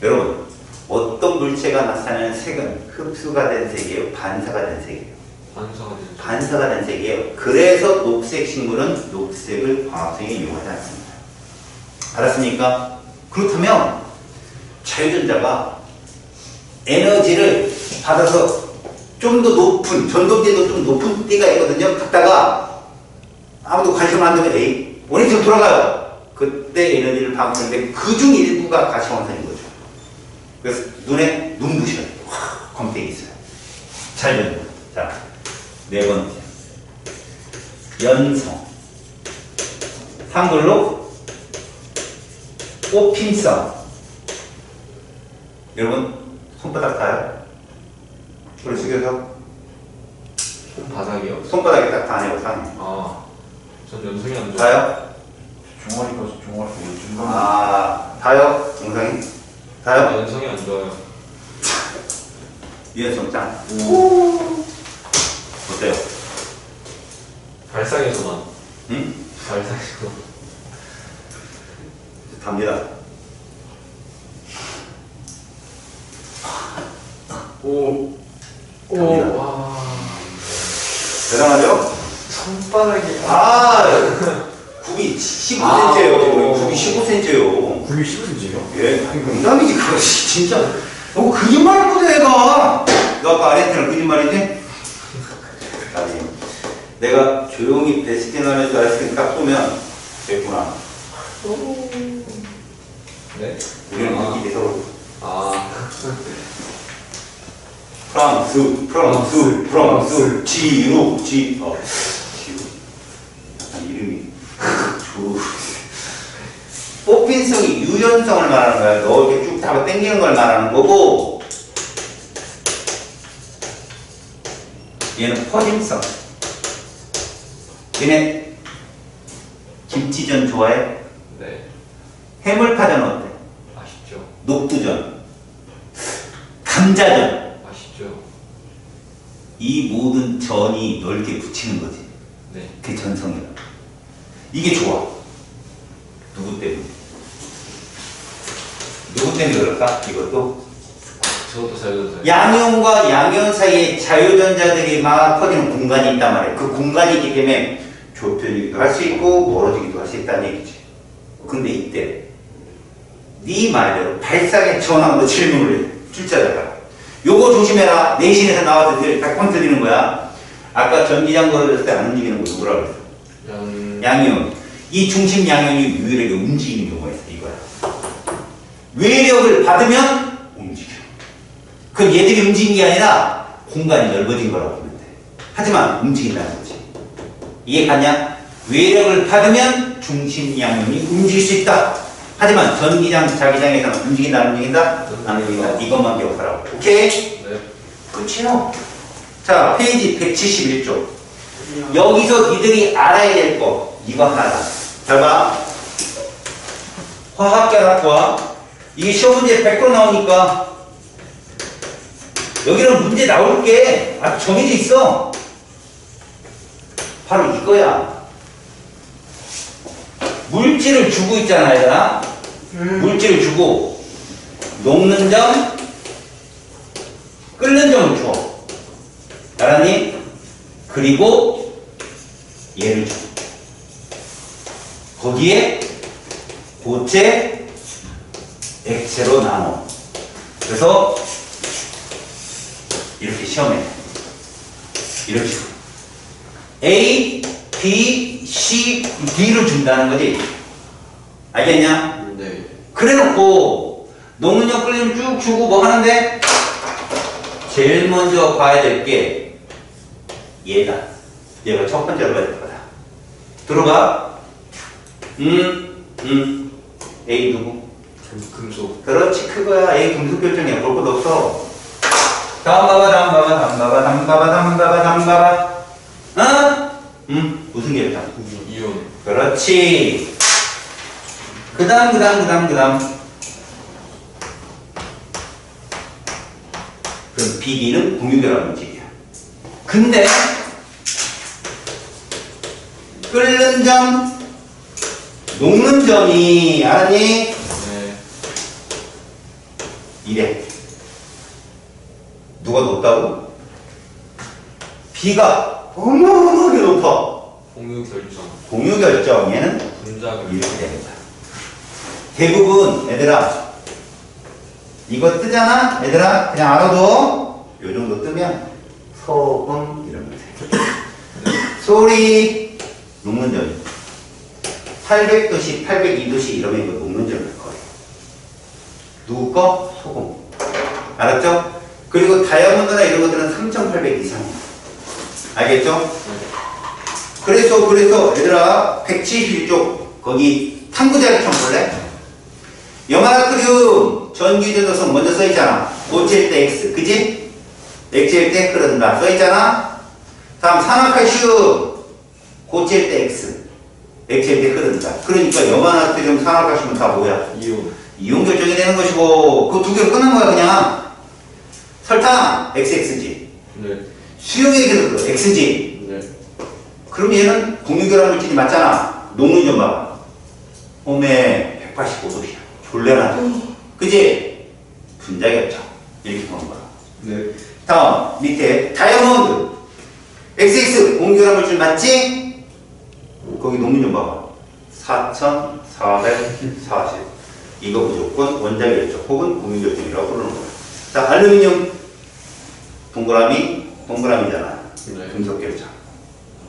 여러분 어떤 물체가 나타내는 색은 흡수가 된 색이에요? 반사가 된 색이에요? 반사가 되는. 반사가 된 색이에요. 그래서 녹색 식물은 녹색을 광합성에 이용하지 않습니다. 알았습니까? 그렇다면 자유전자가 에너지를 받아서 좀 더 높은, 전도기에도 좀 높은 띠가 있거든요. 갔다가 아무도 관심 안 두면 에이, 원위치로 돌아가요. 그때 에너지를 받는데 그중 일부가 가시광선인 거죠. 그래서 눈에 눈부셔요. 광택이 있어요. 자유전자. 자, 네 번째. 연성. 한글로 꽃핀성. 여러분 손바닥 닿아요? 우리 숙여서 바닥이요? 손바닥에 딱 닿아요. 닿아요. 아, 전 연성이 안 좋아요. 닿아요? 종아리까지 종아리 중간. 아, 닿아요? 영상이? 닿아요? 연성이 안 좋아요. 유연성 짱. 어때요? 발상에서만. 응? 발상에서만. 답니다. 오. 갑니다. 오. 와. 대단하죠? 손바닥이. 굽이 15cm예요. 굽이 15cm예요. 9이 15cm요? 예, 농담이지 그거 진짜. 너 거짓말 못해 얘가. 너 아까 아르헨티나 거짓말이지? 아니, 내가 조용히 베스킨 하면서 아이스크림 딱 보면 됐구나. 네? 우리는 느낌이 서로. 아. 프랑스, 지루. 약간 이름이. 뽑힌성이 유연성을 말하는 거야. 너 이렇게 쭉 잡아 당기는 걸 말하는 거고, 얘는 퍼짐성. 얘네 김치전 좋아해? 네. 해물파전 어때? 맛있죠. 녹두전, 감자전. 맛있죠. 이 모든 전이 넓게 붙이는 거지. 네. 그게 전성이야. 이게 좋아. 누구 때문에? 누구 때문에 그럴까? 이것도 저것도 자유전자. 양이온과 양이온 사이에 자유전자들이 막 퍼지는 공간이 있단 말이에요. 그 공간이 있기 때문에 좁혀지기도 할 수 있고 멀어지기도 할 수 있다는 얘기지. 근데 이때 네 말대로 발상의 전환으로 질문을 해. 출제자가 요거 조심해라. 내신에서 나와서 늘 100번 틀리는 거야. 아까 전기장 걸어졌을 때 안 움직이는 거 누구라고 그랬어? 양이온. 이 중심 양이온이 유일하게 움직이는 경우가 있어. 이거야. 외력을 받으면 움직여. 그건 얘들이 움직인 게 아니라 공간이 넓어진 거라고 보면 돼. 하지만 움직인다는 거지. 이해 갔냐? 외력을 받으면 중심 양면이 움직일 수 있다. 하지만 전기장, 자기장에서는 움직인다, 안 움직인다? 안 움직인다. 이것만 기억하라고. 오케이? 네. 끝이요. 자, 페이지 171쪽. 여기서 니들이 알아야 될 거. 이거 하나다. 잘 봐. 화학결합과 이게 시험 문제 100% 나오니까 여기는 문제 나올 게 아주 정해져 있어. 바로 이거야. 물질을 주고 있잖아, 얘들아. 물질을 주고 녹는 점, 끓는 점을 줘. 알았니? 그리고 얘를 줘. 거기에 고체, 액체로 나눠. 그래서 이렇게 시험에 이렇게 A, B, C, D를 준다는 거지. 알겠냐? 네. 그래놓고 녹는 점 끓는 점 쭉 주고 뭐 하는데 제일 먼저 봐야 될 게 얘다. 얘가 첫 번째로 봐야 될 거다. 들어봐. A 누구? 금속. 그렇지, 그거야. A 금속 결정이야. 볼 것도 없어. 다음 봐봐. 어? 무슨 결정? 이온. 그렇지. 그 다음. 그럼 BD는 공유결합 물질이야. 근데 끓는 점, 녹는 점이 알았니? 네. 이래. 누가 높다고? B가 어마어마하게 높아. 공유 결정. 공유 결정. 얘는 분자결. 이렇게 되는 거야. 대부분 얘들아 이거 뜨잖아? 얘들아 그냥 알아둬. 요 정도 뜨면 소금 이러면 돼. 소리 녹는 점 800도씨 802도씨 이러면 이거 녹는 점일 거예요. 누구 거? 소금. 알았죠? 그리고 다이아몬드나 이런 것들은 3800 이상이야. 알겠죠? 그래서 얘들아 171쪽 거기 탐구자료청 볼래? 염화나트륨 전기전도성 먼저 써있잖아. 고체일 때 X 그지? 액체일 때 끓는다 써있잖아. 다음 산화칼슘 고체일 때 X 액체일 때 끓는다. 그러니까 염화나트륨 산화칼슘은 다 뭐야? 이온 결정이 되는 것이고 그 두 개로 끝난 거야. 그냥 설탕 XX지. 네. 수용액이 들어. X지. 네. 그럼 얘는 공유결합 물질이 맞잖아. 녹는 점 봐봐. 홈에 185도씨야. 졸래나죠. 그지? 분자결정. 이렇게 보는 거야. 네. 다음 밑에 다이아몬드 XX 공유결합 물질 맞지? 거기 녹는 점 봐봐. 4440. 이거 무조건 원자결정 혹은 공유결정이라고 부르는 거야. 자, 알루미늄 동그라미잖아. 네. 금속결정.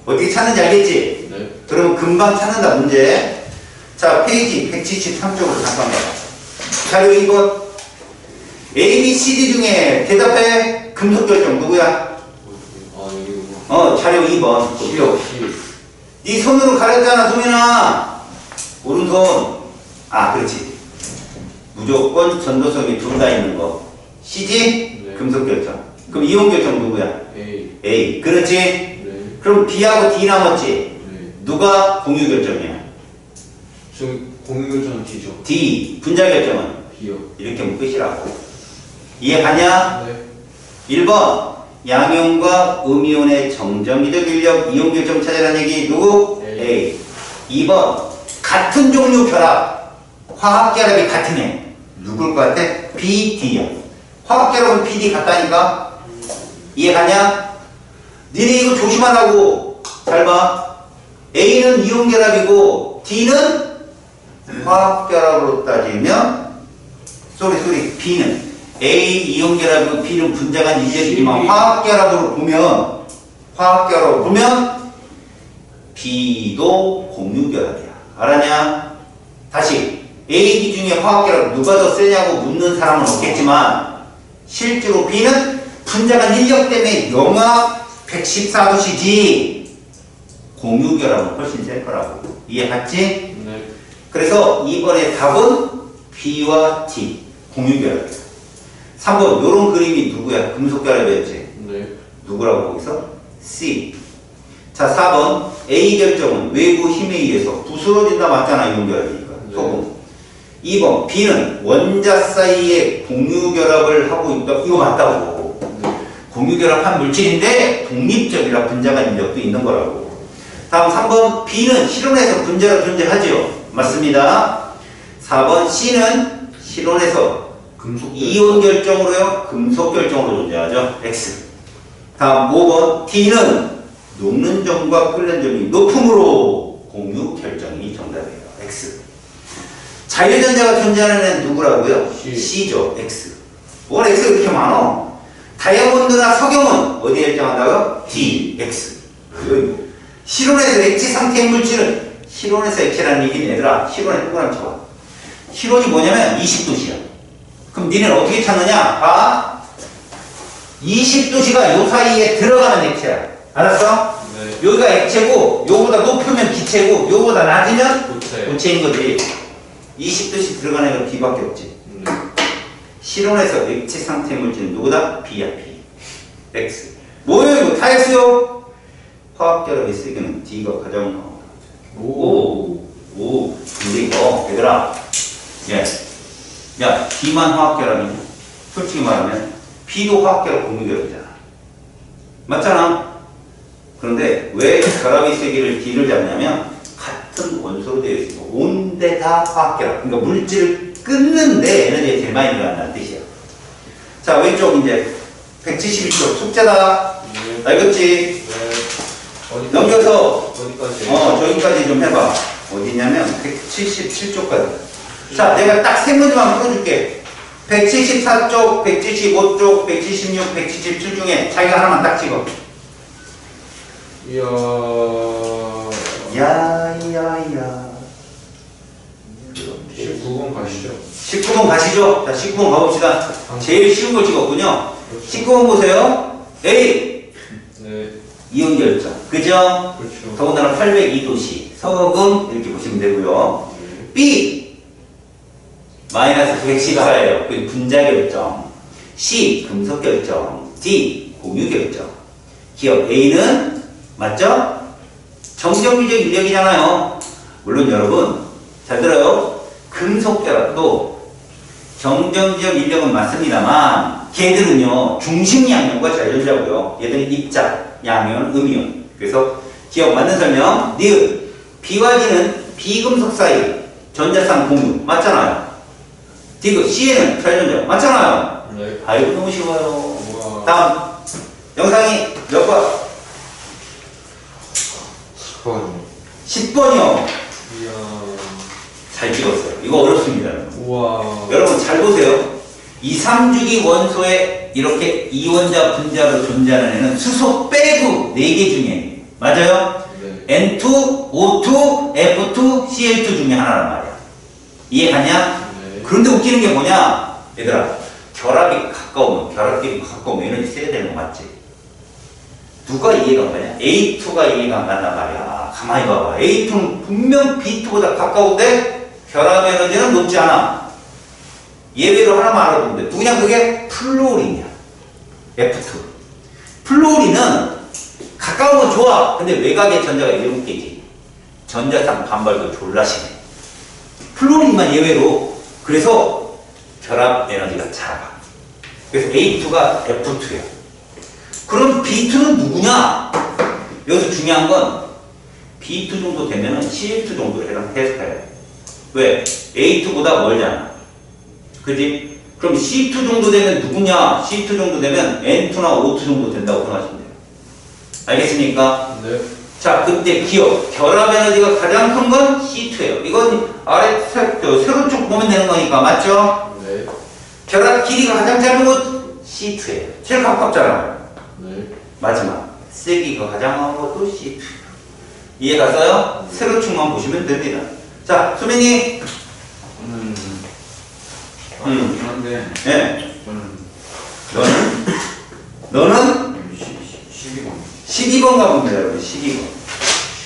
어떻게 찾는지 알겠지? 네. 그러면 금방 찾는다 문제. 자, 페이지 173쪽으로 잠깐 봐봐. 자료 2번. A, B, C, D 중에 대답해. 금속결정 누구야? 아, 여기 뭐. 자료 2번. 필요. C. 네 손으로 가렸잖아, 소민아. 오른손. 아, 그렇지. 무조건 전도성이 둘 다 있는 거. C지? 네. 금속결정. 그럼 이온결정 누구야? A. A. 그렇지? 네. 그럼 B하고 D 남았지? 네. 누가 공유결정이야? 지금 공유결정은 D죠. D. 분자결정은? B요. 이렇게 하면 끝이라고. 이해 가냐? 네. 1번. 양이온과 음이온의 정점이적 인력 이온 결정 찾으라는 얘기 누구? A. 2번. 같은 종류 결합. 화학 결합이 같은 애. 누굴 것 같아? B, D야. 화학 결합은 B, D 같다니까? 이해 가냐? 니네 이거 조심하라고. 잘 봐. A는 이온 결합이고 D는 화학 결합으로 따지면 소리 B는 A 이온 결합이고 B는 분자간 인력이지만 화학 결합으로 보면 B도 공유 결합이야. 알았냐? 다시 A, B 중에 화학 결합 누가 더 세냐고 묻는 사람은 없겠지만 실제로 B는 분자간 인력 때문에 영하 114도씨지 공유 결합은 훨씬 셀 거라고. 이해 갔지? 네. 그래서 2번의 답은 B와 T 공유 결합이야. 3번 요런 그림이 누구야? 금속 결합이었지? 네. 누구라고 거기서? C. 자, 4번 A 결정은 외부 힘에 의해서 부스러진다 맞잖아. 이온 결합이니까. 네. 소금. 2번 B는 원자 사이에 공유 결합을 하고 있다. 이거 맞다고. 네. 공유 결합한 물질인데 독립적이라 분자간 인력도 있는 거라고. 다음 3번 B는 실온에서 분자로 존재하지요. 맞습니다. 4번 C는 실온에서 금속. 이온 결정으로요. 금속 결정으로 존재하죠. X. 다음 5번 T는 녹는 점과 끓는 점이 높음으로 공유 결정이 정답이에요. X. 자유전자가 존재하는 애는 누구라고요? C. C죠. X. 뭘 X가 이렇게 많아? 다이아몬드나 석영은 어디 결정한다고요? D. X. 실온에서 액체 상태의 물질은 실온에서 액체라는 얘기는 얘들아 실온에 동그라미 쳐봐. 실온이 뭐냐면 20도씨야. 그럼 니네는 어떻게 찾느냐? 봐. 20도씨가 요 사이에 들어가는 액체야. 알았어? 네. 여기가 액체고 요보다 높으면 기체고 요보다 낮으면 고체. 고체인 거지. 20도씨 들어가는 애가 B밖에 없지. 네. 실온에서 액체 상태의 물질은 누구다? B야. B. X. 뭐예요 이거? 다 X요? 화학결합이 쓰기는 D가 가장 오. 근데 이거 얘들아 야 D만 화학결합이냐? 솔직히 말하면 B도 화학결합 공유결합이잖아. 맞잖아? 그런데 왜 결합이 세기를 D를 잡냐면 같은 원소로 되어 있고 온데 다 화학결합. 그러니까 물질을 끊는데 에너지가 제일 많이 들어간다는 뜻이야. 자, 왼쪽 이제 172쪽 숙제다. 네. 알겠지? 어디까지? 넘겨서 어디까지? 저기까지 좀 해봐. 어디냐면 177쪽까지. 자, 내가 딱 세 문제만 풀어줄게. 174쪽, 175쪽, 176, 177 중에 자기가 하나만 딱 찍어. 이야. 야야야. 19번 가시죠. 19번 가시죠. 자, 19번 가봅시다. 제일 쉬운 걸 찍었군요. 19번 보세요. A. 네. 이온 결정. 그죠? 그렇죠. 더군다나 802도씨. 석음 이렇게 보시면 되고요. 네. B. 마이너스 114예요. 그 분자 결정. C. 금속 결정. D. 공유 결정. 기억 A는 맞죠? 정정비적 인력이잖아요. 물론 여러분 잘 들어요. 금속 결합도 정정비적 인력은 맞습니다만 걔들은요 중심 양면과 자전자고요. 얘들은 입자, 양면, 음이온. 그래서 기억 맞는 설명. 니은 B와 D는 비금속 사이 전자쌍 공유 맞잖아요. 디귿 C에는 자전자 맞잖아요. 네. 아이고 너무 쉬워요. 우와. 다음 영상이 몇 번? 10번이요. 10번이요. 이야. 잘 찍었어요. 이거 어렵습니다. 우와. 여러분 잘 보세요. 2, 3주기 원소에 이렇게 이원자 분자로 존재하는 애는 수소 빼고 4개 중에 맞아요? 네. N2, O2, F2, Cl2 중에 하나란 말이야. 이해 가냐? 네. 그런데 웃기는 게 뭐냐? 얘들아 결합이 가까우면 결합끼리 가까우면 에너지 써야 되는 거 맞지? 누가 이해가 안 가냐? A2가 이해가 안 간단 말이야. 가만히 봐봐. A2는 분명 B2보다 가까운데 결합 에너지는 높지 않아. 예외로 하나만 알아보면 돼. 누구냐? 그게 플로린이야. F2. 플로린은 가까우면 좋아. 근데 외곽에 전자가 7개지. 전자쌍 반발도 졸라 심해. 플로린만 예외로. 그래서 결합 에너지가 작아. 그래서 A2가 F2야. 그럼 B2는 누구냐? 여기서 중요한 건 B2 정도 되면은 CL2 정도로 해석해야 돼. 왜? A2보다 멀잖아. 그지? 그럼 C2 정도 되면 누구냐? C2 정도 되면 N2나 O2 정도 된다고 생각하시면 돼요. 알겠습니까? 네. 자, 그때 기억. 결합 에너지가 가장 큰 건 C2예요. 이건 아래 세로쪽 보면 되는 거니까. 맞죠? 네. 결합 길이가 가장 짧은 건 C2예요. 제일 가깝잖아요. 네. 마지막. 세기가 가장 많은 것도 C2예요. 이해 갔어요? 세로축만 보시면 됩니다. 자, 수민이. 저는 그런데 네. 저는 너는 12번 12번 가봅니다, 여러분. 12번.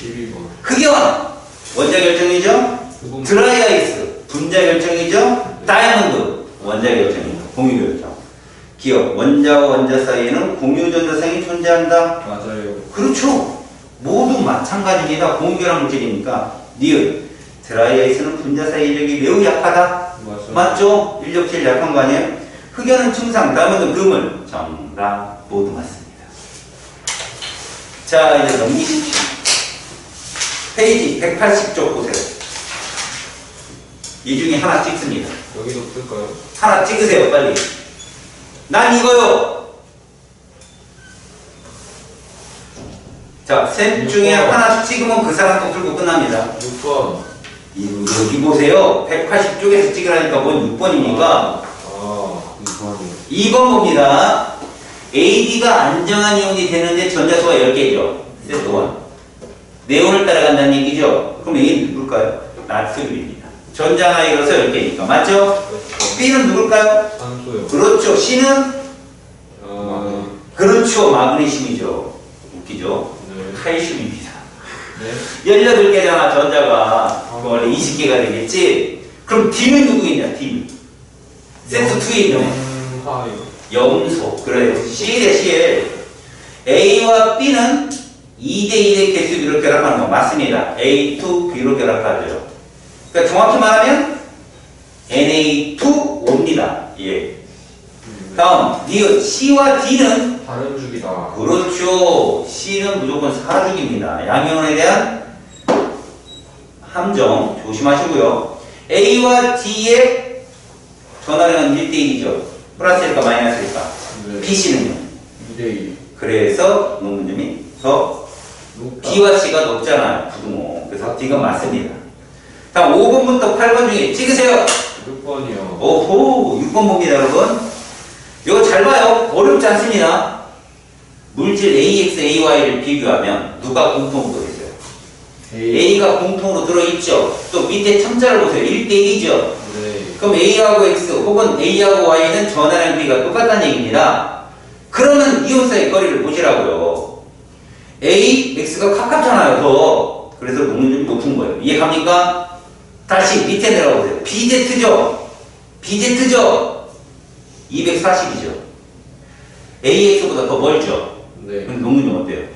12번. 흑연. 원자 결정이죠? 드라이 아이스. 분자 결정이죠? 다이아몬드. 원자 결정이죠. 공유 결정. 기억. 원자와 원자 사이에는 공유 전자쌍이 존재한다. 맞아요. 그렇죠. 모두 마찬가지입니다. 공유 결합 물질이니까. 니은. 드라이 아이스는 분자 사이 인력이 매우 약하다. 맞아요. 맞죠? 인력 제일 약한 거 아니에요? 흑연은 충상, 다음은 그물. 정답. 모두 맞습니다. 자, 이제 넘기십시오. 페이지 180쪽 보세요. 이 중에 하나 찍습니다. 여기도 풀까요? 하나 찍으세요, 빨리. 난 이거요. 자, 셋 중에 하나 찍으면 그 사람 또 풀고 끝납니다. 6번. 여기 보세요. 180쪽에서 찍으라니까 뭔 6번입니까? 아. 2번이요. 2번 봅니다. AD가 안정한 이온이 되는데 전자수가 10개죠. 세트원. 네온을 따라간다는 얘기죠. 그럼 A는 누굴까요? 나트륨입니다. 전자 나이로서 10개니까. 맞죠? B는 누굴까요? 산소요. 그렇죠. C는? 아. 그렇죠. 마그네슘이죠. 웃기죠? 네. 칼슘입니다. 네. 18개잖아, 전자가. 그럼 원래 20개가 되겠지? 그럼 D는 누구겠냐, D. 세트 2에 있는 화요. 염소. 그래요. C 대 CL. A와 B는 2대2의 개수 B로 결합하는 거 맞습니다. A2, B로 결합하죠. 그러니까 정확히 말하면 Na2O입니다. 예. 다음, 니은 C와 D는 다른 주기다. 그렇죠. C는 무조건 사주기입니다. 양이온에 대한 함정 조심하시고요. A와 D의 전화량은 1대1이죠. 플러스일까 마이너스일까? 네. BC는요? 2대2. 그래서 녹는 점이 더 B와 C가 높잖아요. 부등호. 그래서 D가 맞습니다. 다음 5번부터 8번 중에 찍으세요. 6번이요. 오호, 6번 봅니다, 여러분. 이거 잘 봐요. 어렵지 않습니다. 물질 AX, AY를 비교하면 누가 공통으로 있어요? A가 공통으로 들어있죠. 또 밑에 첨자를 보세요. 1대1이죠. 네. 그럼 A하고 X 혹은 A하고 Y는 전하량 비가 똑같다는 얘기입니다. 그러면 이온 사이 거리를 보시라고요. A, X가 가깝잖아요. 더. 그래서 녹는 점이 높은 거예요. 이해 갑니까? 다시 밑에 내려가 보세요. BZ죠? BZ죠? 240이죠. AX보다 더 멀죠? 네. 그럼 녹는 점 어때요?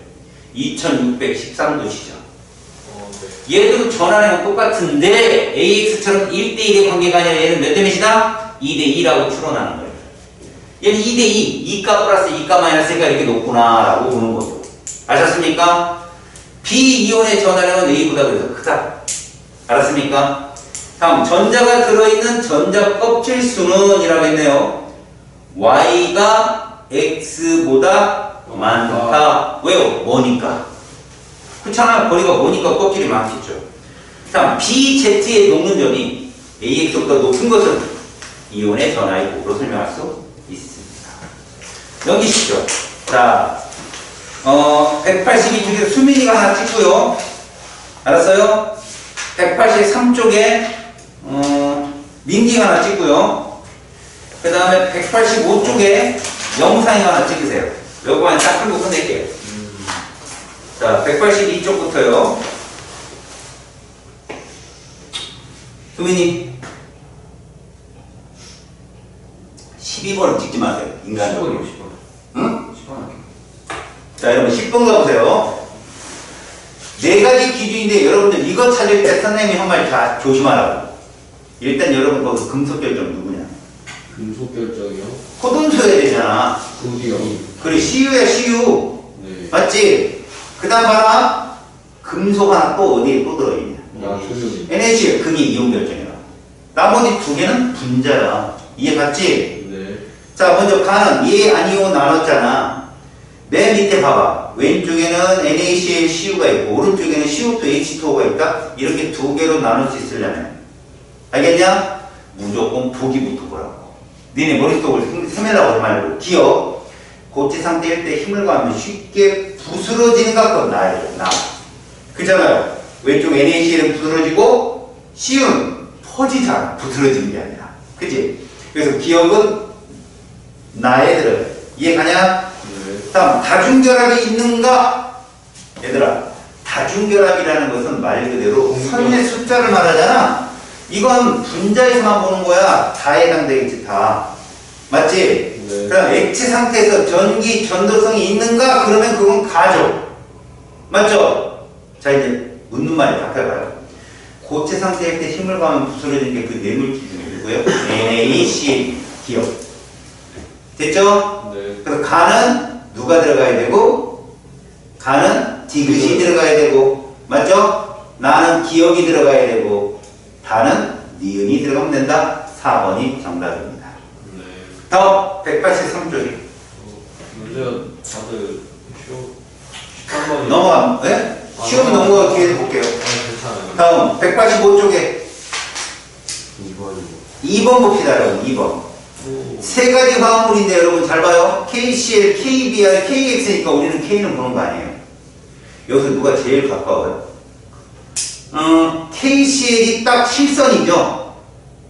2613도시죠. 네. 얘도 전하량은 똑같은데 AX처럼 1대1의 관계가 아니라 얘는 몇 대 몇이다? 2대2라고 추론하는 거예요. 얘는 2대2, 2가 플러스 2가 마이너스가 이렇게 높구나라고 보는 거죠. 아셨습니까? B이온의 전하량은 A보다 그래서 크다. 알았습니까? 다음, 전자가 들어있는 전자 껍질 수는 이라고 했네요. Y가 X보다 많다. 왜요? 뭐니까? 그렇잖아요. 거리가 뭐니까 껍질이 많겠죠. 다음, BZ의 녹는 점이 AX보다 높은 것은 이온의 전하의 곱으로 설명할 수 있습니다. 넘기시죠. 자, 182쪽에 수민이가 하나 찍고요. 알았어요? 183쪽에 민기가 하나 찍고요. 그 다음에 185쪽에 영상이 하나 찍으세요. 요거만 딱 풀고 끝낼게요. 자, 182쪽부터요. 수민이 12번은 찍지 마세요. 인간적으로. 10번이요, 10번. 응? 10번 할게요. 자, 여러분 10번 가보세요. 네 가지 기준인데 여러분들 이거 찾을 때 선생님이 한 말 다 조심하라고. 일단 여러분 거기 금속 결정 누구냐? 금속 결정이요? 코돈 써야 되잖아. 구디요. 그래, CU야 CU. 네. 맞지? 그 다음 봐라. 금속 하나 또 어디에 또 들어있냐? 나트륨이. NaCl, 그게 이온 결정이야. 나머지 두 개는 분자야. 이해 갔지? 네. 자, 먼저 가는 얘 아니온 나눴잖아. 맨 밑에 봐봐. 왼쪽에는 NaCl, CU가 있고 오른쪽에는 CO2, H2O가 있다. 이렇게 두 개로 나눌 수 있으려면 알겠냐? 무조건 보기부터 보라고. 니네 머릿속을 세밀하고 하지 말고 기억. 고체 상태일 때 힘을 가하면 쉽게 부스러지는 것과 나야 돼. 나. 그잖아요. 왼쪽 NaCl은 부스러지고 CU는 퍼지잖아. 부스러지는 게 아니라. 그치? 그래서 기억은 나에 들어요. 이해 가냐? 네. 다음, 다중결합이 있는가? 얘들아, 다중결합이라는 것은 말 그대로 선의 숫자를 말하잖아. 이건 분자에서만 보는 거야. 다에 해당되겠지, 다. 맞지? 네. 그럼 액체 상태에서 전기, 전도성이 있는가? 그러면 그건 가죠. 맞죠? 자, 이제 묻는 말이 답해봐요. 고체 상태일 때 힘을 가하면 부스러지는 게 그 뇌물 기준이고요. NaCl, 기억. 됐죠? 네. 그래서 가는 누가 들어가야 되고, 가는 디귿이 들어가야 되고, 맞죠? 나는 기억이 들어가야 되고, 다는 니은이 들어가면 된다. 4번이 정답입니다. 네. 다음 183쪽이 문제가 다들 쉬워. 13번이. 넘어가. 예? 시험이 넘어가 뒤에 볼게요. 괜찮아요. 다음 185쪽에 2번이요. 2번 봅시다, 여러분. 2번. 세 가지 화합물인데 여러분 잘 봐요. KCl, KBr, KX니까 우리는 K는 보는 거 아니에요. 여기서 누가 제일 가까워요? KCl이 딱 실선이죠.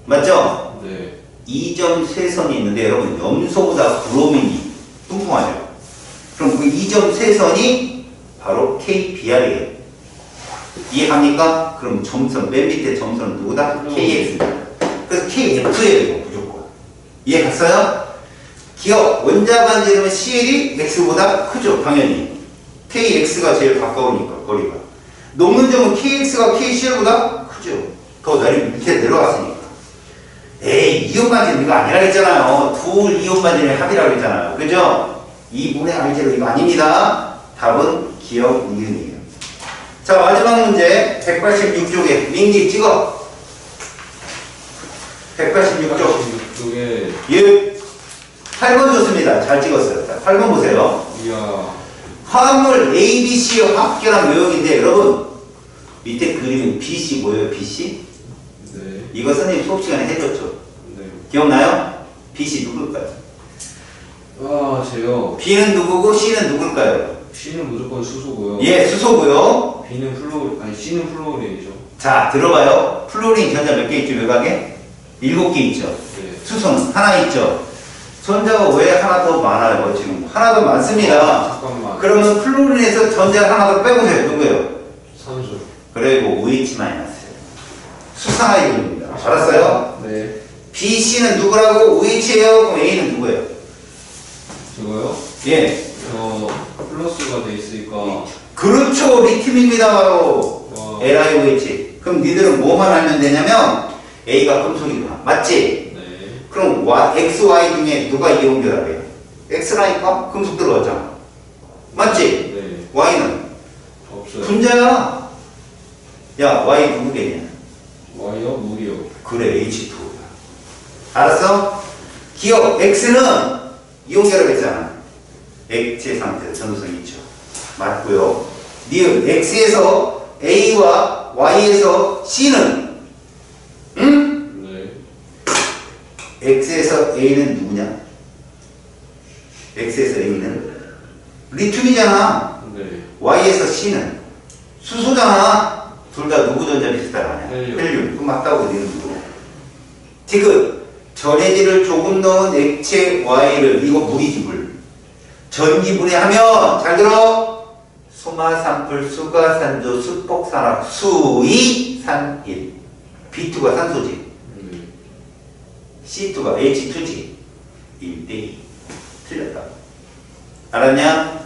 맞죠? 네. 2점 쇄선이 있는데 여러분 염소보다 브로민이 뚱뚱하죠. 그럼 그 2점 쇄선이 바로 KBr이에요. 이해갑니까? 그럼 점선 맨 밑에 점선은 누구다? KX입니다. 그래서 KF예요, 이거 무조건. 이해 갔어요? 기억, 원자 반지 이러면 CL이 X보다 크죠, 당연히. KX가 제일 가까우니까, 거리가. 녹는 점은 KX가 KCL보다 크죠. 더 밑에 내려갔으니까. 에이, 이온 반지는 이거 아니라 했잖아요. 둘 이온 반지는 합이라고 했잖아요. 그죠? 2분의 R제로 이거 아닙니다. 답은 기억 이은이에요. 자, 마지막 문제 186쪽에 민기 찍어. 186쪽. 86쪽에. 예. 8번 좋습니다. 잘 찍었어요. 자, 8번 보세요. 이야. 화합물 ABC 합결합 요역인데 여러분 밑에 그림은 BC 뭐예요? BC? 네. 이거 선생님 수업 시간에 해줬죠. 네. 기억나요? BC 누굴까요? 아, 제요. B는 누구고 C는 누굴까요? C는 무조건 수소고요. 예, 수소고요. B는 플로우, 아니 C는 플로우린이죠. 자, 들어봐요. 플로린 전자 몇 개 있죠? 외곽에? 7개 있죠. 네. 수소는 하나 있죠. 전자가 왜 하나 더 많아요? 지금 하나 더 많습니다. 잠깐만. 그러면 플로린에서 전자 하나 더 빼보세요. 누구예요? 산소. 그리고 OH 마이너스. 수상하게 그립니다. 알았어요? 네. B, C는 누구라고? OH예요? 그럼 A는 누구예요? 저거요? 예. 저 플러스가 돼 있으니까. 그렇죠. 리튬입니다. 바로. 와. LiOH. 그럼 니들은 뭐만 알면 되냐면 A가 금속이구나. 맞지? 네. 그럼 X, Y 중에 누가 이온 결합이에요? X라니까 금속 들어갔잖아. 맞지? 네. Y는 없어요. 분자야. 야, Y 누구겠냐? Y요? 물이요. 그래, H2야. 알았어? 기억 X는 이온 결합했잖아. 액체 상태 전도성 있죠. 맞고요. 니은 X에서 A와 Y에서 C는 응? 네. X에서 A는 누구냐? X에서 A는 리튬이잖아. 네. Y에서 C는 수소잖아. 둘 다 누구 전자 비슷하냐? 헬륨. 헬륨. 그 맞다고 니은도. 지금 전해질을 조금 넣은 액체 Y를 이거 물이지 물. 전기 분해하면 잘 들어. 소마산풀, 수가산조, 수폭산화, 수이산일. B2가 산소지. 네. C2가 H2지. 1대2. 틀렸다. 알았냐?